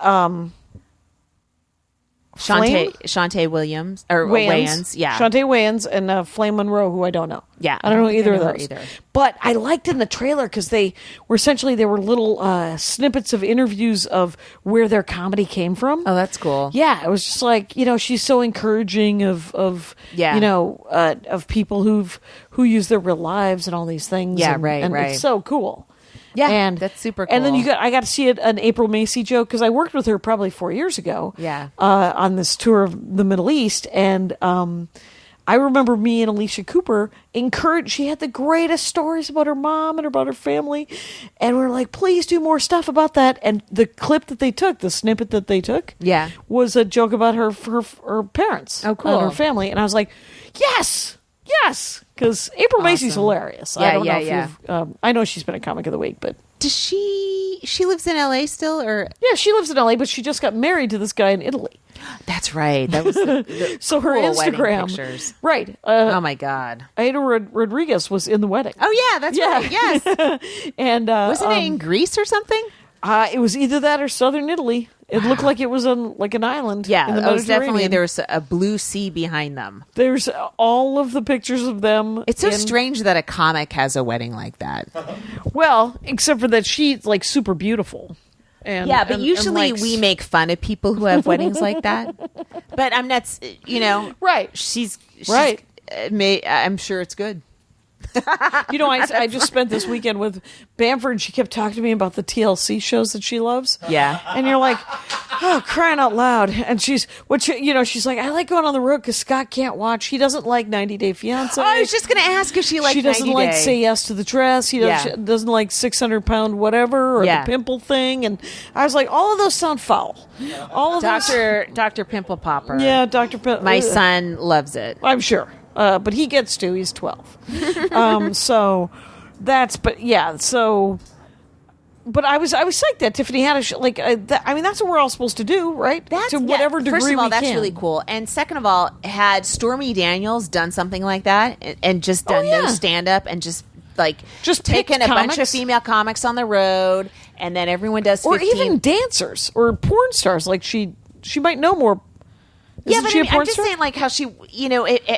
Shantae Williams or Wayans. Yeah. Shantae Wayans and Flame Monroe, who I don't know. Yeah, I don't know either of know her those. either. But I liked in the trailer because they were little snippets of interviews of where their comedy came from. Oh, that's cool. Yeah, it was just like, she's so encouraging of of people who use their real lives and all these things. Yeah, and, right, and right. it's so cool. Yeah, and that's super And then cool. I got to see an April Macy joke because I worked with her probably 4 years ago. Yeah. On this tour of the Middle East, and I remember me and Alicia Cooper she had the greatest stories about her mom and about her family. And we're like, please do more stuff about that. And the clip that they took, the snippet that they took, was a joke about her parents. Oh, cool. And her family. And I was like, yes, because April Macy's hilarious. I don't know if you've, I know she's been a comic of the week, but Does she lives in LA still, or? Yeah, she lives in LA, but she just got married to this guy in Italy. That's right. That was the so her cool Instagram wedding pictures. Right. Oh my God. Aida Rodriguez was in the wedding. Oh yeah, that's right. Yes. And wasn't it in Greece or something? It was either that or southern Italy. It looked like it was on like an island. Yeah, in the it was definitely Mediterranean. there was a blue sea behind them. There's all of the pictures of them. It's so strange that a comic has a wedding like that. Well, except for that she's like super beautiful. And, yeah, but and usually likes- we make fun of people who have weddings like that. But I'm not, right. She's right. I'm sure it's good. I just spent this weekend with Bamford, and she kept talking to me about the TLC shows that she loves. Yeah. And you're like, oh, crying out loud. And she's like, I like going on the road because Scott can't watch. He doesn't like 90 Day Fiancé. Oh, I was just going to ask if she liked 90 Day. She doesn't like Say Yes to the Dress. She doesn't like 600-pound whatever or the pimple thing. And I was like, all of those sound foul. All of Dr. Pimple Popper. Yeah, Dr. Pimple. My son loves it. I'm sure. But he gets to. He's 12. But I was psyched that Tiffany had a show. That's what we're all supposed to do, right? To whatever degree First of all, we that's can. really cool. And second of all, had Stormy Daniels done something like that and just done no stand-up and just taken a bunch of female comics on the road, and then everyone does 15. Or even dancers or porn stars. Like she might know more. Yeah, but I'm just saying, like, how she,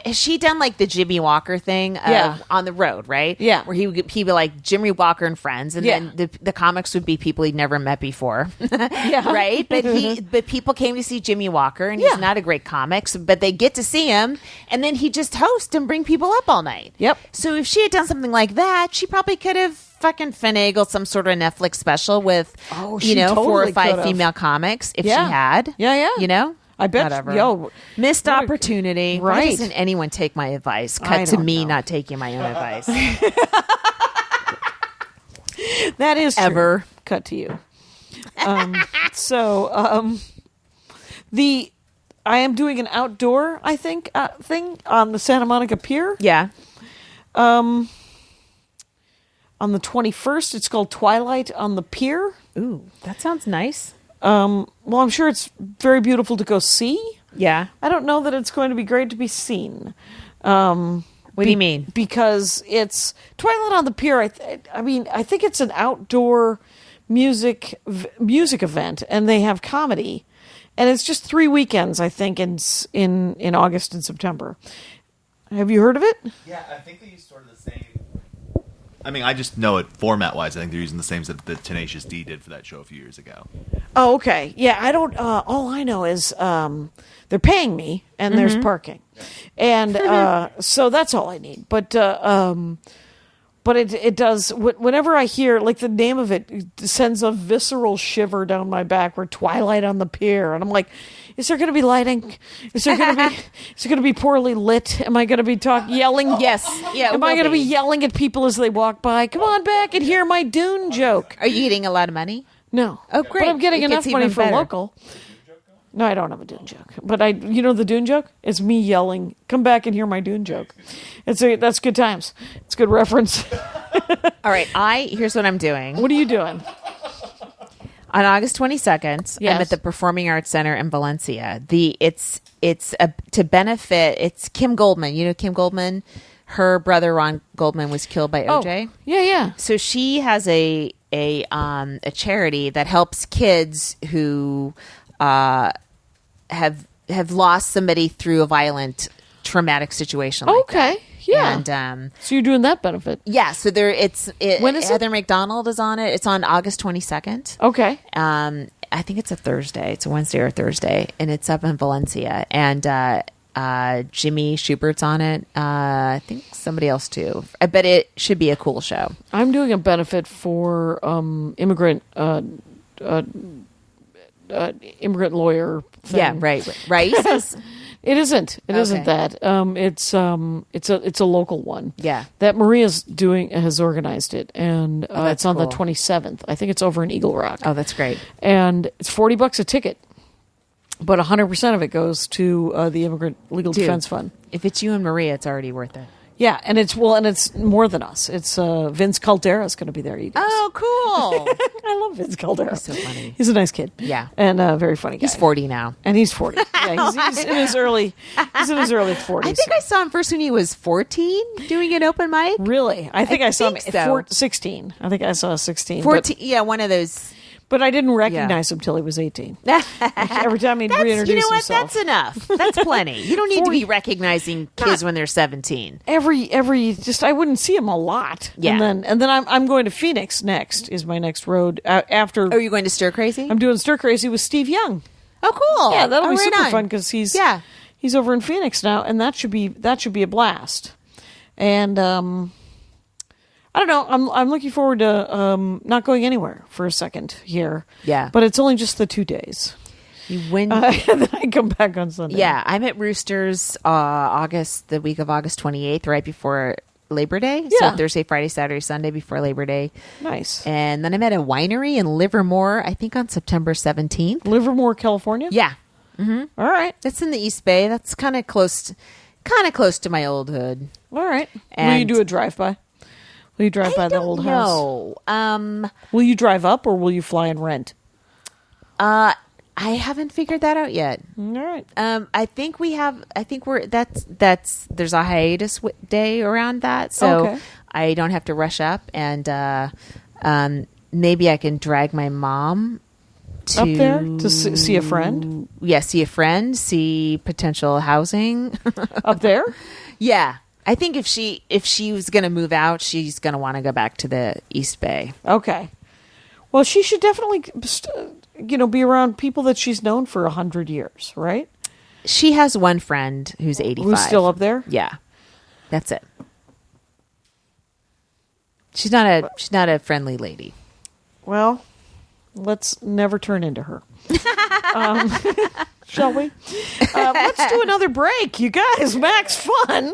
has she done, like, the Jimmy Walker thing on the road, right? Yeah. Where he'd be like Jimmy Walker and friends, and then the comics would be people he'd never met before. Right? But people came to see Jimmy Walker, and he's not a great comic, but they get to see him, and then he just host and bring people up all night. Yep. So if she had done something like that, she probably could have fucking finagled some sort of Netflix special with, totally 4 or 5 could've. female comics if she had. Yeah. I bet. Whatever. Missed opportunity. Right. Why doesn't anyone take my advice? I Cut to don't me know. not taking my own advice. That is true. Ever. Cut to you. I am doing an outdoor, I think, thing on the Santa Monica Pier. Yeah. On the 21st, it's called Twilight on the Pier. Ooh, that sounds nice. Well, I'm sure it's very beautiful to go see. Yeah. I don't know that it's going to be great to be seen. What do you mean? Because it's Twilight on the Pier. I think it's an outdoor music event, and they have comedy, and it's just 3 weekends. I think in August and September. Have you heard of it? Yeah, I think they use sort of the same. I mean, I just know it format-wise. I think they're using the same that the Tenacious D did for that show a few years ago. Oh, okay. Yeah, I don't. All I know is they're paying me, and there's parking, and so that's all I need. But it does. Whenever I hear like the name of it, sends a visceral shiver down my back. We're Twilight on the Pier, and I'm like, is there going to be lighting? Is there going to be poorly lit? Am I going to be yelling? Yes. Yeah. Am I going to be yelling at people as they walk by? Come on back and hear my Dune joke. Are you getting a lot of money? No. Oh, great. But I'm getting It enough gets money even for better. local. No, I don't have a Dune joke. But the Dune joke? It's me yelling, come back and hear my Dune joke. That's good times. It's a good reference. All right. Here's what I'm doing. What are you doing? On August 22nd, Yes. I'm at the Performing Arts Center in Valencia. It's to benefit. It's Kim Goldman. You know Kim Goldman. Her brother Ron Goldman was killed by OJ. Oh, yeah. So she has a charity that helps kids who have lost somebody through a violent, traumatic situation. Like Okay. that. Yeah. And So you're doing that benefit. yeah, so When is it? Heather McDonald is on it. It's on August 22nd. Okay. I think it's a Thursday. It's a Wednesday or Thursday, and it's up in Valencia. And Jimmy Schubert's on it. I think somebody else too. I bet it should be a cool show. I'm doing a benefit for immigrant immigrant lawyer thing. Yeah, right. Rice. It isn't. It isn't Okay. that. It's a local one. Yeah. That Maria's has organized it, and that's it's on the cool. 27th. I think it's over in Eagle Rock. Oh, that's great. And it's $40 a ticket, but 100% of it goes to the Immigrant Legal Dude. Defense Fund. If it's you and Maria, it's already worth it. Yeah, and it's more than us. It's Vince Caldera is going to be there. You guys. Oh, cool. I love Vince Caldera. He's so funny. He's a nice kid. Yeah. and a very funny guy. He's 40 now. and he's 40. Yeah, he's in his early. He's in his early 40s. I think I saw him first when he was 14 doing an open mic. Really, I think I saw him think at so. 16. I think I saw 16. 14. Yeah, one of those. but I didn't recognize him till he was 18. Every time he'd reintroduce You know what? himself. That's enough. That's plenty. You don't need to 40 be recognizing kids when they're 17. Every just I wouldn't see him a lot. Yeah. and then I'm going to Phoenix next. Is my next road after. Are you going to Stir Crazy? I'm doing Stir Crazy with Steve Young. Oh, cool. Yeah, that'll be right super on. fun because he's Yeah. he's over in Phoenix now, and that should be a blast. And I don't know. I'm looking forward to not going anywhere for a second here. Yeah. but it's only just the 2 days, You win. and then I come back on Sunday. Yeah, I'm at Roosters the week of August 28th, right before Labor Day. Yeah. So Thursday, Friday, Saturday, Sunday before Labor Day. nice. And then I'm at a winery in Livermore, I think on September 17th. Livermore, California. Yeah. All right, That's in the East Bay. That's kind of close to my old hood. all right. Will you And- do a drive-by? Will you drive by the old house? No. Will you drive up or will you fly and rent? I haven't figured that out yet. All right. I think there's a hiatus day around that, so Okay. I don't have to rush up, and maybe I can drag my mom to Up there to see a friend? Yeah, see a friend, see potential housing. Up there? Yeah, I think if she was going to move out, she's going to want to go back to the East Bay. Okay. Well, she should definitely, be around people that she's known for 100 years, right? She has one friend who's 85. Who's still up there? Yeah, that's it. She's not a friendly lady. Well, let's never turn into her. Shall we? Let's do another break, you guys. Max fun.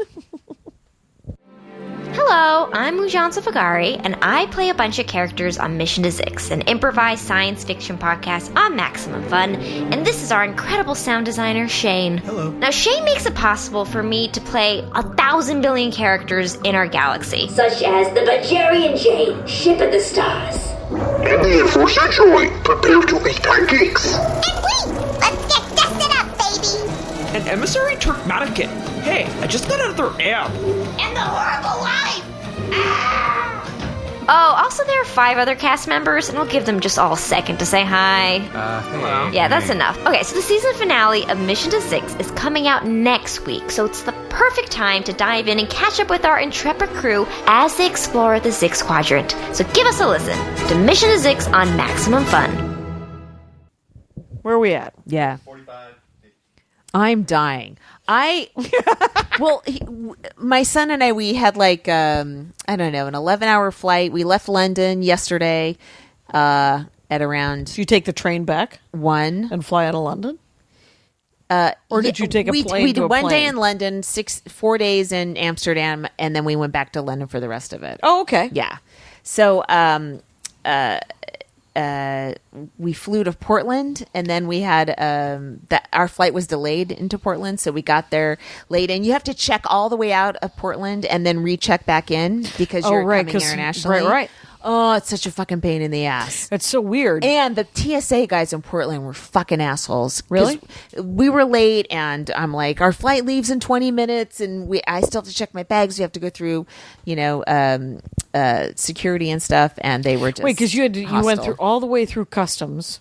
Hello, I'm Mujan Safagari, and I play a bunch of characters on Mission to Zix, an improvised science fiction podcast on Maximum Fun, and this is our incredible sound designer, Shane. Hello. Now, Shane makes it possible for me to play 1,000 billion characters in our galaxy. Such as the Bajarian Jade, Ship of the Stars. And the Enforcer Joy, prepare to eat pancakes. And wait, let's get dusted up, baby. An emissary Turkmenican. Hey, I just got another amp. And the horrible wife. Oh, also there are 5 other cast members, and I'll give them just all a second to say hi. Hello. Yeah, that's enough. Okay, so the season finale of Mission to Zix is coming out next week, so it's the perfect time to dive in and catch up with our intrepid crew as they explore the Zix Quadrant. So give us a listen to Mission to Zix on Maximum Fun. Where are we at? Yeah. 45. I'm dying. My son and we had like, I don't know, an 11-hour flight. We left London yesterday at around Do you take the train back 1. and fly out of London? Or did you take a plane We to did a 1 day plane? in London, 4 days in Amsterdam, and then we went back to London for the rest of it. Oh, okay. Yeah. So we flew to Portland, and then we had our flight was delayed into Portland, so we got there late. And you have to check all the way out of Portland and then recheck back in because you're right, coming 'cause- internationally. right. Oh, it's such a fucking pain in the ass. It's so weird. And the TSA guys in Portland were fucking assholes. 'Cause Really? We were late, and I'm like, our flight leaves in 20 minutes, and I still have to check my bags. We have to go through, security and stuff, and they were just Wait, because you went hostile. through all the way through customs,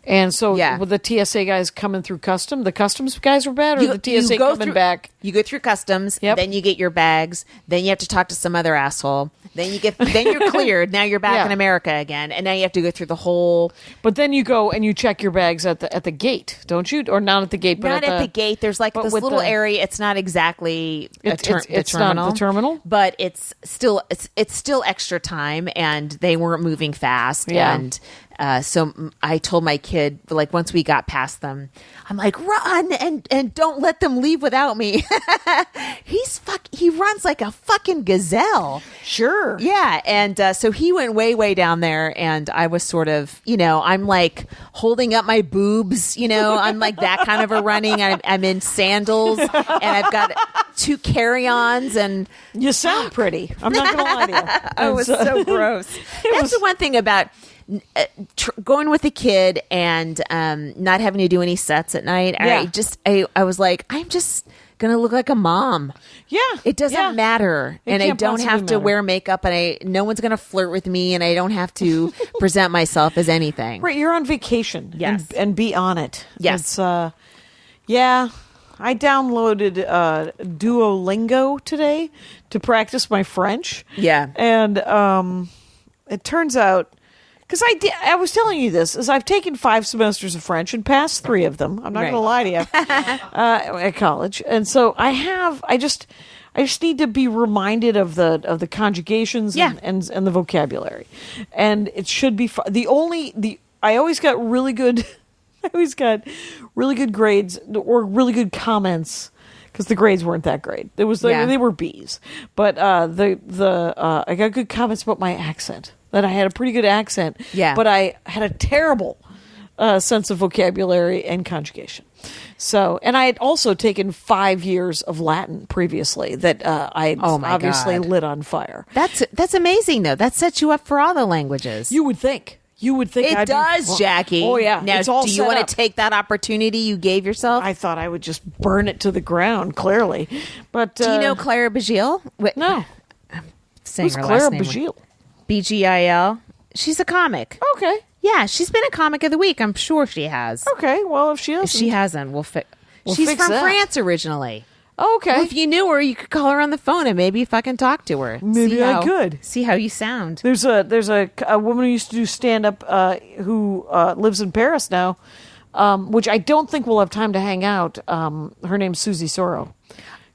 and so Yeah. with the TSA guys coming through the customs guys were bad, or the TSA go coming through- back? You go through customs, Yep. then you get your bags, then you have to talk to some other asshole. Then you're cleared. Now you're back Yeah. in America again, and now you have to go through the whole. But then you go and you check your bags at the gate, don't you? Or not at the gate, but Not at the gate. There's like but this with little the- area. It's not exactly the It's terminal. not the terminal? but it's still extra time, and they weren't moving fast. Yeah. And so I told my kid, like, once we got past them, I'm like, run and don't let them leave without me. He runs like a fucking gazelle. Sure. Yeah. And so he went way down there, and I was sort of, I'm like holding up my boobs, I'm like that kind of a running. I'm in sandals, and I've got 2 carry-ons, and You sound pretty. I'm not going to lie to you. it was so gross. That's the one thing about going with a kid and not having to do any sets at night. Yeah. I was like, I'm just gonna look like a mom. Yeah. It doesn't Yeah. matter, It and I can't don't possibly have to matter. wear makeup, and no one's gonna flirt with me, and I don't have to present myself as anything. Right, you're on vacation. Yes. And be on it. Yes. It's, yeah. I downloaded Duolingo today to practice my French. Yeah. And it turns out, because I was telling you this, is I've taken 5 semesters of French and passed 3 of them. I'm not Right. going to lie to you. At college. And so I just need to be reminded of the conjugations Yeah. and the vocabulary. And it should be I always got really good grades or really good comments because the grades weren't that great. They were B's. But I got good comments about my accent. That I had a pretty good accent. Yeah. But I had a terrible sense of vocabulary and conjugation. So, and I had also taken 5 years of Latin previously that I Oh my obviously God. lit on fire. That's amazing, though. That sets you up for all the languages. You would think. It I'd be- does, well, Jackie. Oh yeah. Now, It's all do you set want up. to take that opportunity you gave yourself? I thought I would just burn it to the ground. Clearly, but Do you know Clara Bagil? No. Saying Who's her Clara last name. Bagil? BGIL. She's a comic. Okay. Yeah, she's been a comic of the week. I'm sure she has. Okay. Well, if she If hasn't, she hasn't, we'll fix. We'll She's fix from that. France originally. okay. Well, if you knew her, you could call her on the phone and maybe fucking talk to her. Maybe See I how- could. See how you sound. There's a woman who used to do stand up who lives in Paris now, which I don't think we'll have time to hang out. Her name's Susie Sorrow.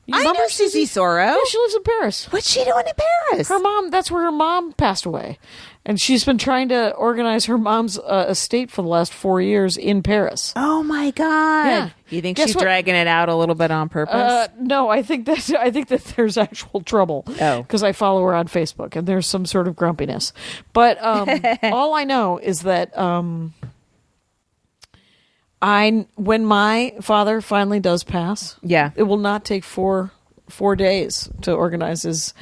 You I remember know Susie Sorrow. Yeah, she lives in Paris. What's she doing in Paris? Her mom, that's where her mom passed away. And she's been trying to organize her mom's estate for the last 4 years in Paris. Oh my God! Yeah. You think Guess she's what? dragging it out a little bit on purpose? No, I think that there's actual trouble. Oh. Because I follow her on Facebook and there's some sort of grumpiness. But all I know is that when my father finally does pass, Yeah. it will not take four days to organize his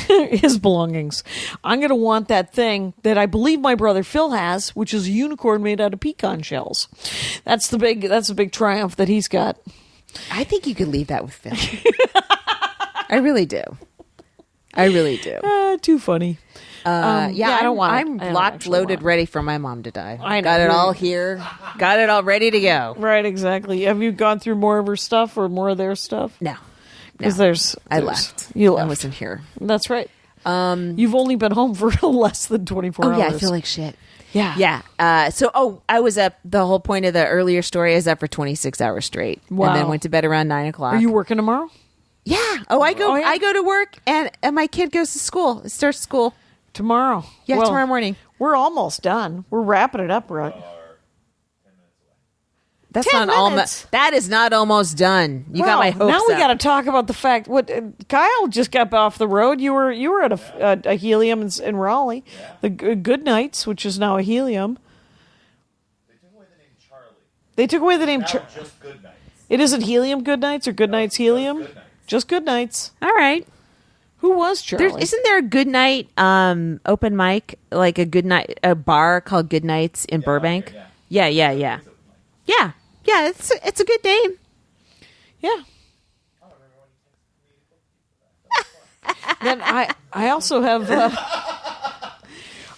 his belongings. I'm going to want that thing that I believe my brother Phil has, which is a unicorn made out of pecan shells. That's the big triumph that he's got. I think you could leave that with Phil. I really do. I really do. Too funny. Yeah, I don't want it. I'm I don't locked, actually loaded, want it. ready for my mom to die. I know. Got it all here. Got it all ready to go. Right, exactly. Have you gone through more of her stuff or more of their stuff? No. Because I left. You left. I wasn't here. That's right. You've only been home for less than 24 hours. Oh, yeah, I feel like shit. Yeah. Yeah. I was up, the whole point of the earlier story, I was up for 26 hours straight. Wow. And then went to bed around 9 o'clock. Are you working tomorrow? Yeah. I go yeah? I go to work and my kid goes to school. It starts school. Tomorrow. Yeah, Well, tomorrow morning. We're almost done. We're wrapping it up, right? That's 10 not almost. minutes. That is not almost done. You got my hopes Now we up. got to talk about the fact what Kyle just got off the road. You were at a Helium in Raleigh, the Good Nights, which is now a Helium. They took away the name Charlie. They took away the name. Now just Good Nights. It isn't Helium Good Nights or Good Nights Helium. Good Nights. Just Good Nights. All right. Who was Charlie? Isn't there a good night open mic, like a bar called Good Nights in Burbank? okay, Yeah. Yeah, it's a good name. Yeah. Then I also have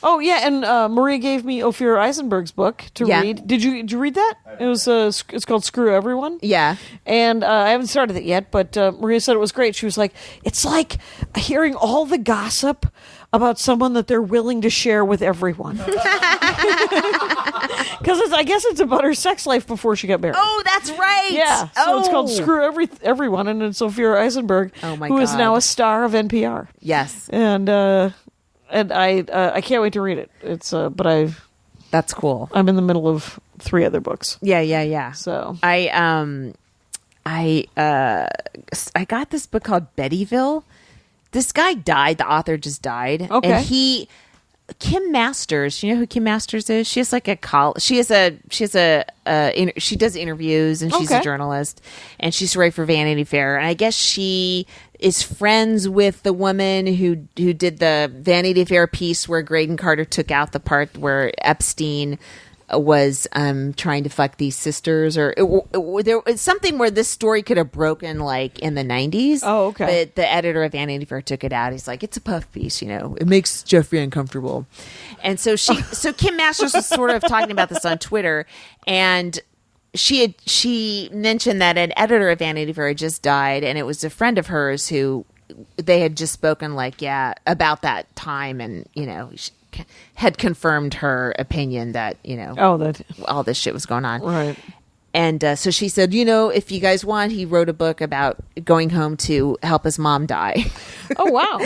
Oh yeah, and Maria gave me Ophir Eisenberg's book to read. Did you read that? It was it's called Screw Everyone. Yeah, and I haven't started it yet, but Maria said it was great. She was like, it's like hearing all the gossip about someone that they're willing to share with everyone. Because I guess it's about her sex life before she got married. Oh, that's right. Yeah. So it's called Screw Everyone, and it's Ophir Eisenberg, who is now a star of NPR. Yes. And I can't wait to read it. It's that's cool. I'm in the middle of 3 other books. Yeah. So I got this book called Bettyville. This guy died. The author just died. Okay. And Kim Masters. You know who Kim Masters is? She has like she does interviews, and she's a journalist, and she's to write for Vanity Fair. And I guess she is friends with the woman who did the Vanity Fair piece where Graydon Carter took out the part where Epstein was trying to fuck these sisters, or there was something where this story could have broken like in the 90s. Oh, okay. But the editor of Vanity Fair took it out. He's like, it's a puff piece, it makes Jeffrey uncomfortable. And so so Kim Masters was sort of talking about this on Twitter, and she mentioned that an editor of Vanity Fair had just died, and it was a friend of hers who they had just spoken about that time, and she had confirmed her opinion that all this shit was going on, right? And so she said, if you guys want, he wrote a book about going home to help his mom die. Oh wow!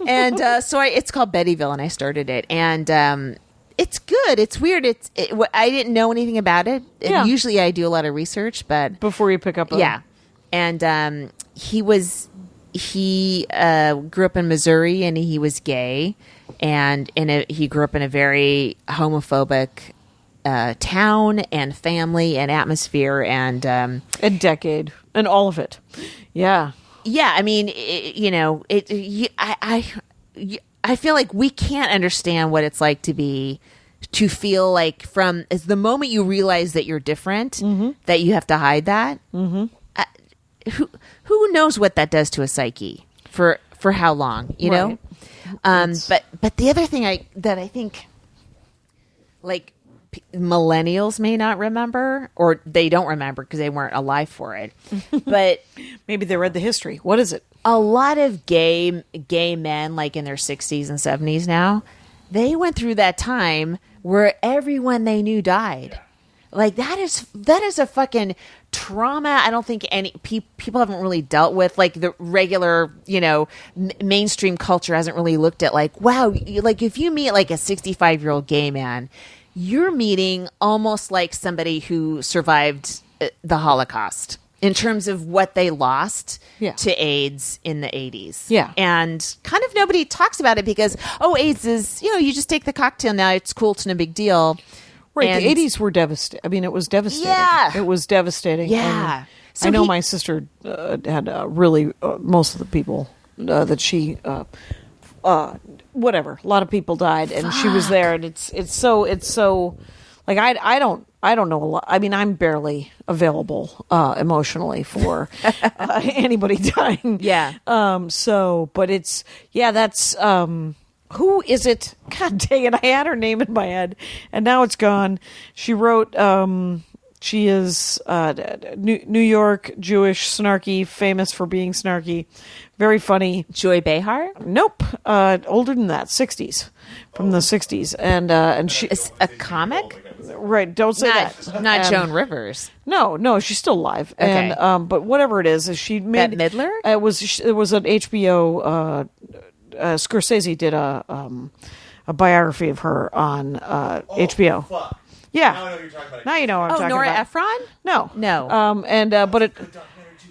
And so it's called Bettyville, and I started it, and it's good. It's weird. I didn't know anything about it. Yeah. Usually I do a lot of research, but before you pick up, and he grew up in Missouri, and he was gay. And he grew up in a very homophobic town and family and atmosphere and a decade and all of it. Yeah. I mean, I feel like we can't understand what it's like to feel like from as the moment you realize that you're different, that you have to hide that. Mm-hmm. Who knows what that does to a psyche for how long, you know? But the other thing that I think, like, millennials may not remember, or they don't remember because they weren't alive for it. But maybe they read the history. What is it? A lot of gay men, like in their 60s and 70s now, they went through that time where everyone they knew died. Like that is a fucking trauma. I don't think any people haven't really dealt with. Like the regular, mainstream culture hasn't really looked at like, wow, like if you meet like a 65-year-old gay man, you're meeting almost like somebody who survived the Holocaust in terms of what they lost to AIDS in the 80s. Yeah. And kind of nobody talks about it because, AIDS is, you just take the cocktail now. It's cool. It's no big deal. Right, and the 80s were devastating. I mean, it was devastating. Yeah. It was devastating. Yeah. So I know my sister had really, most of the people that she, whatever, a lot of people died, and she was there, and it's so, like, I don't know a lot. I mean, I'm barely available emotionally for anybody dying. Yeah. But it's, that's, who is it? God dang it. I had her name in my head and now it's gone. She wrote, she is New York, Jewish, snarky, famous for being snarky, very funny. Joy Behar? Nope. Older than that, 60s, from the 60s. And she is a comic? Right. Don't say that. Not Joan Rivers. No, she's still alive. Okay. And, but whatever it is she made. Bette Midler? It was an HBO, Scorsese did a biography of her on HBO. Fuck. Yeah. Now I know what you're talking about. Now you know what I'm talking Nora about. Ephron? No. But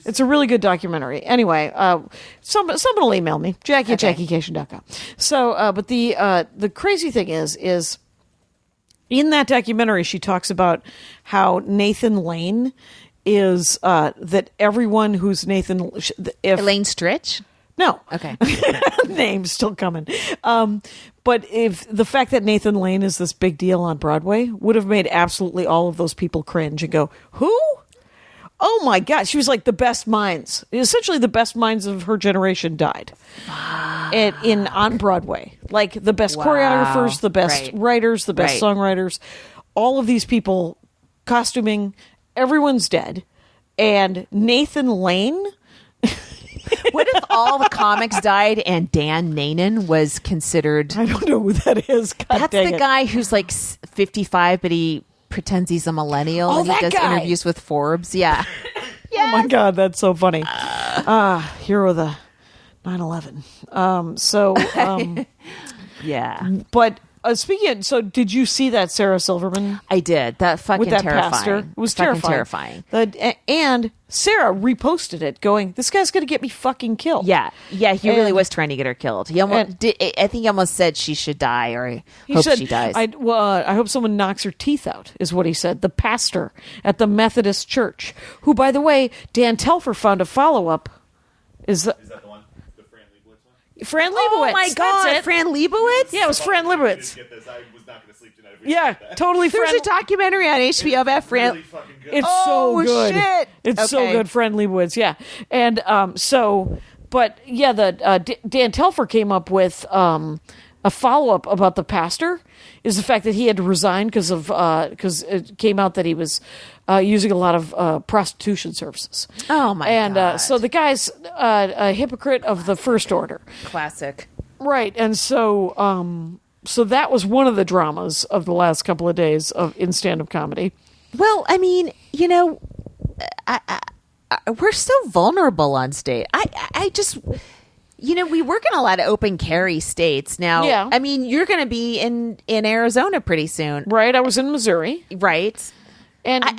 it's a really good documentary. Anyway, someone will email me, Jackie at JackieCation.com. So, but the crazy thing is in that documentary she talks about how Nathan Lane is that everyone who's Nathan Elaine Stritch? No. Okay. Name's still coming. But if the fact that Nathan Lane is this big deal on Broadway would have made absolutely all of those people cringe and go, who? Oh my God. She was like the best minds. Essentially the best minds of her generation died. On Broadway. Like the best choreographers, the best writers, the best songwriters. All of these people, costuming, everyone's dead. And Nathan Lane... What if all the comics died and Dan Nanan was considered... I don't know who that is. God That's dang the it. guy who's like 55, but he pretends he's a millennial. Oh, and he that does guy. interviews with Forbes. Yeah. Oh my God, that's so funny. Hero of the 9/11. Yeah. But speaking of, so did you see that Sarah Silverman? I did. That fucking With that terrifying. pastor? It was fucking terrifying. And Sarah reposted it going, this guy's going to get me fucking killed. Yeah. Yeah, he really was trying to get her killed. He almost I think he almost said she should die, or I hope she dies. I hope someone knocks her teeth out, is what he said. The pastor at the Methodist Church, who, by the way, Dan Telfer found a follow-up. Is that the one? The Fran Lebowitz one? Fran Lebowitz. Oh my God, That's it. Fran Lebowitz? Yeah, it was Fran Lebowitz. Get this. I was not going to sleep tonight. Yeah, totally. There's a documentary on HBO about Fran. Really fucking good. It's so good. Shit. It's so Okay. good, Fran Lebowitz. Yeah, and but yeah, the Dan Telfer came up with a follow-up about the pastor. Is the fact that he had to resign because it came out that he was using a lot of prostitution services. Oh my God. And so the guy's a hypocrite of the first order. Classic. Right, and so so that was one of the dramas of the last couple of days in stand-up comedy. Well, I mean, we're so vulnerable on stage. I just, we work in a lot of open carry states now. Yeah. I mean, you're going to be in Arizona pretty soon, Right, I was in Missouri. right? And but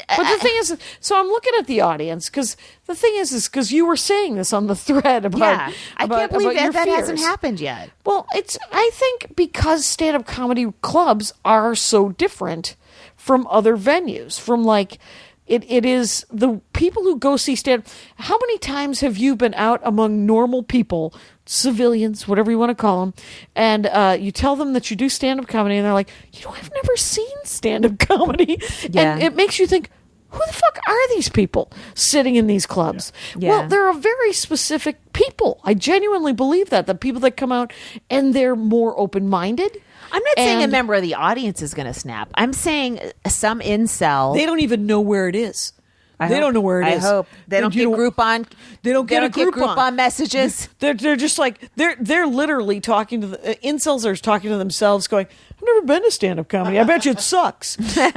the thing is, so I'm looking at the audience because the thing is because you were saying this on the thread about Yeah, I can't believe about your that hasn't fears. happened yet. Well, I think because stand-up comedy clubs are so different from other venues, from like it is the people who go see stand. How many times have you been out among normal people, civilians, whatever you want to call them, and you tell them that you do stand-up comedy, and they're like, I've never seen stand-up comedy. Yeah. And it makes you think, who the fuck are these people sitting in these clubs? Yeah. Well, they're a very specific people. I genuinely believe that. The people that come out and they're more open-minded. I'm not saying a And- member of the audience is going to snap. I'm saying some incel. They don't even know where it is. They don't know where it is. I hope they don't get Groupon. They don't get a Groupon Groupon messages. They're just like they're literally talking to the incels are talking to themselves, going, "I've never been to stand-up comedy. I bet you it sucks." And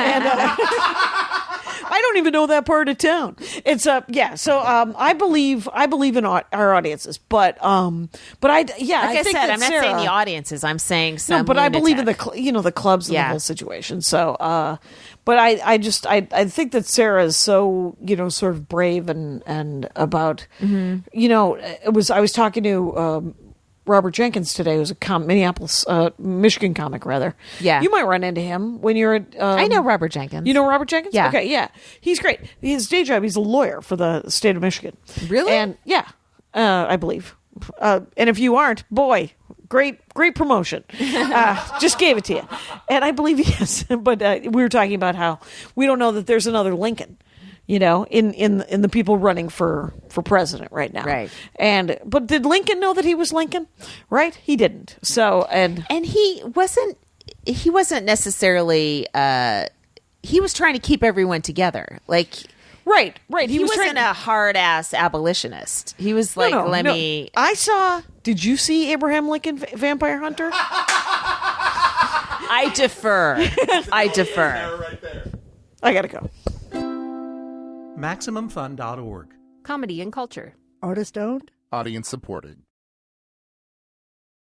I don't even know that part of town. It's yeah. So I believe in our audiences, but I Like think I said, that I'm not Sarah, saying the audiences. I'm saying some. No, but I believe in lunatic. the clubs and the Yeah. whole situation. So, but I think that Sarah is so sort of brave and about Mm-hmm. I was talking to Robert Jenkins today, who's a Minneapolis, Michigan comic rather. Yeah. You might run into him when you're at. I know Robert Jenkins. You know Robert Jenkins? Yeah. Okay, yeah, he's great. His day job, he's a lawyer for the state of Michigan. Really? And yeah, I believe. And if you aren't, boy, great promotion. Just gave it to you. And I believe he is. But we were talking about how we don't know that there's another Lincoln, in the people running for president right now. Right. But did Lincoln know that he was Lincoln? Right? He didn't. So and he wasn't necessarily. He was trying to keep everyone together. Like. Right. He wasn't a hard ass abolitionist. He was like, No. me. I saw. Did you see Abraham Lincoln, Vampire Hunter? I defer. Right there. I gotta go. MaximumFun.org. Comedy and culture. Artist owned. Audience supported.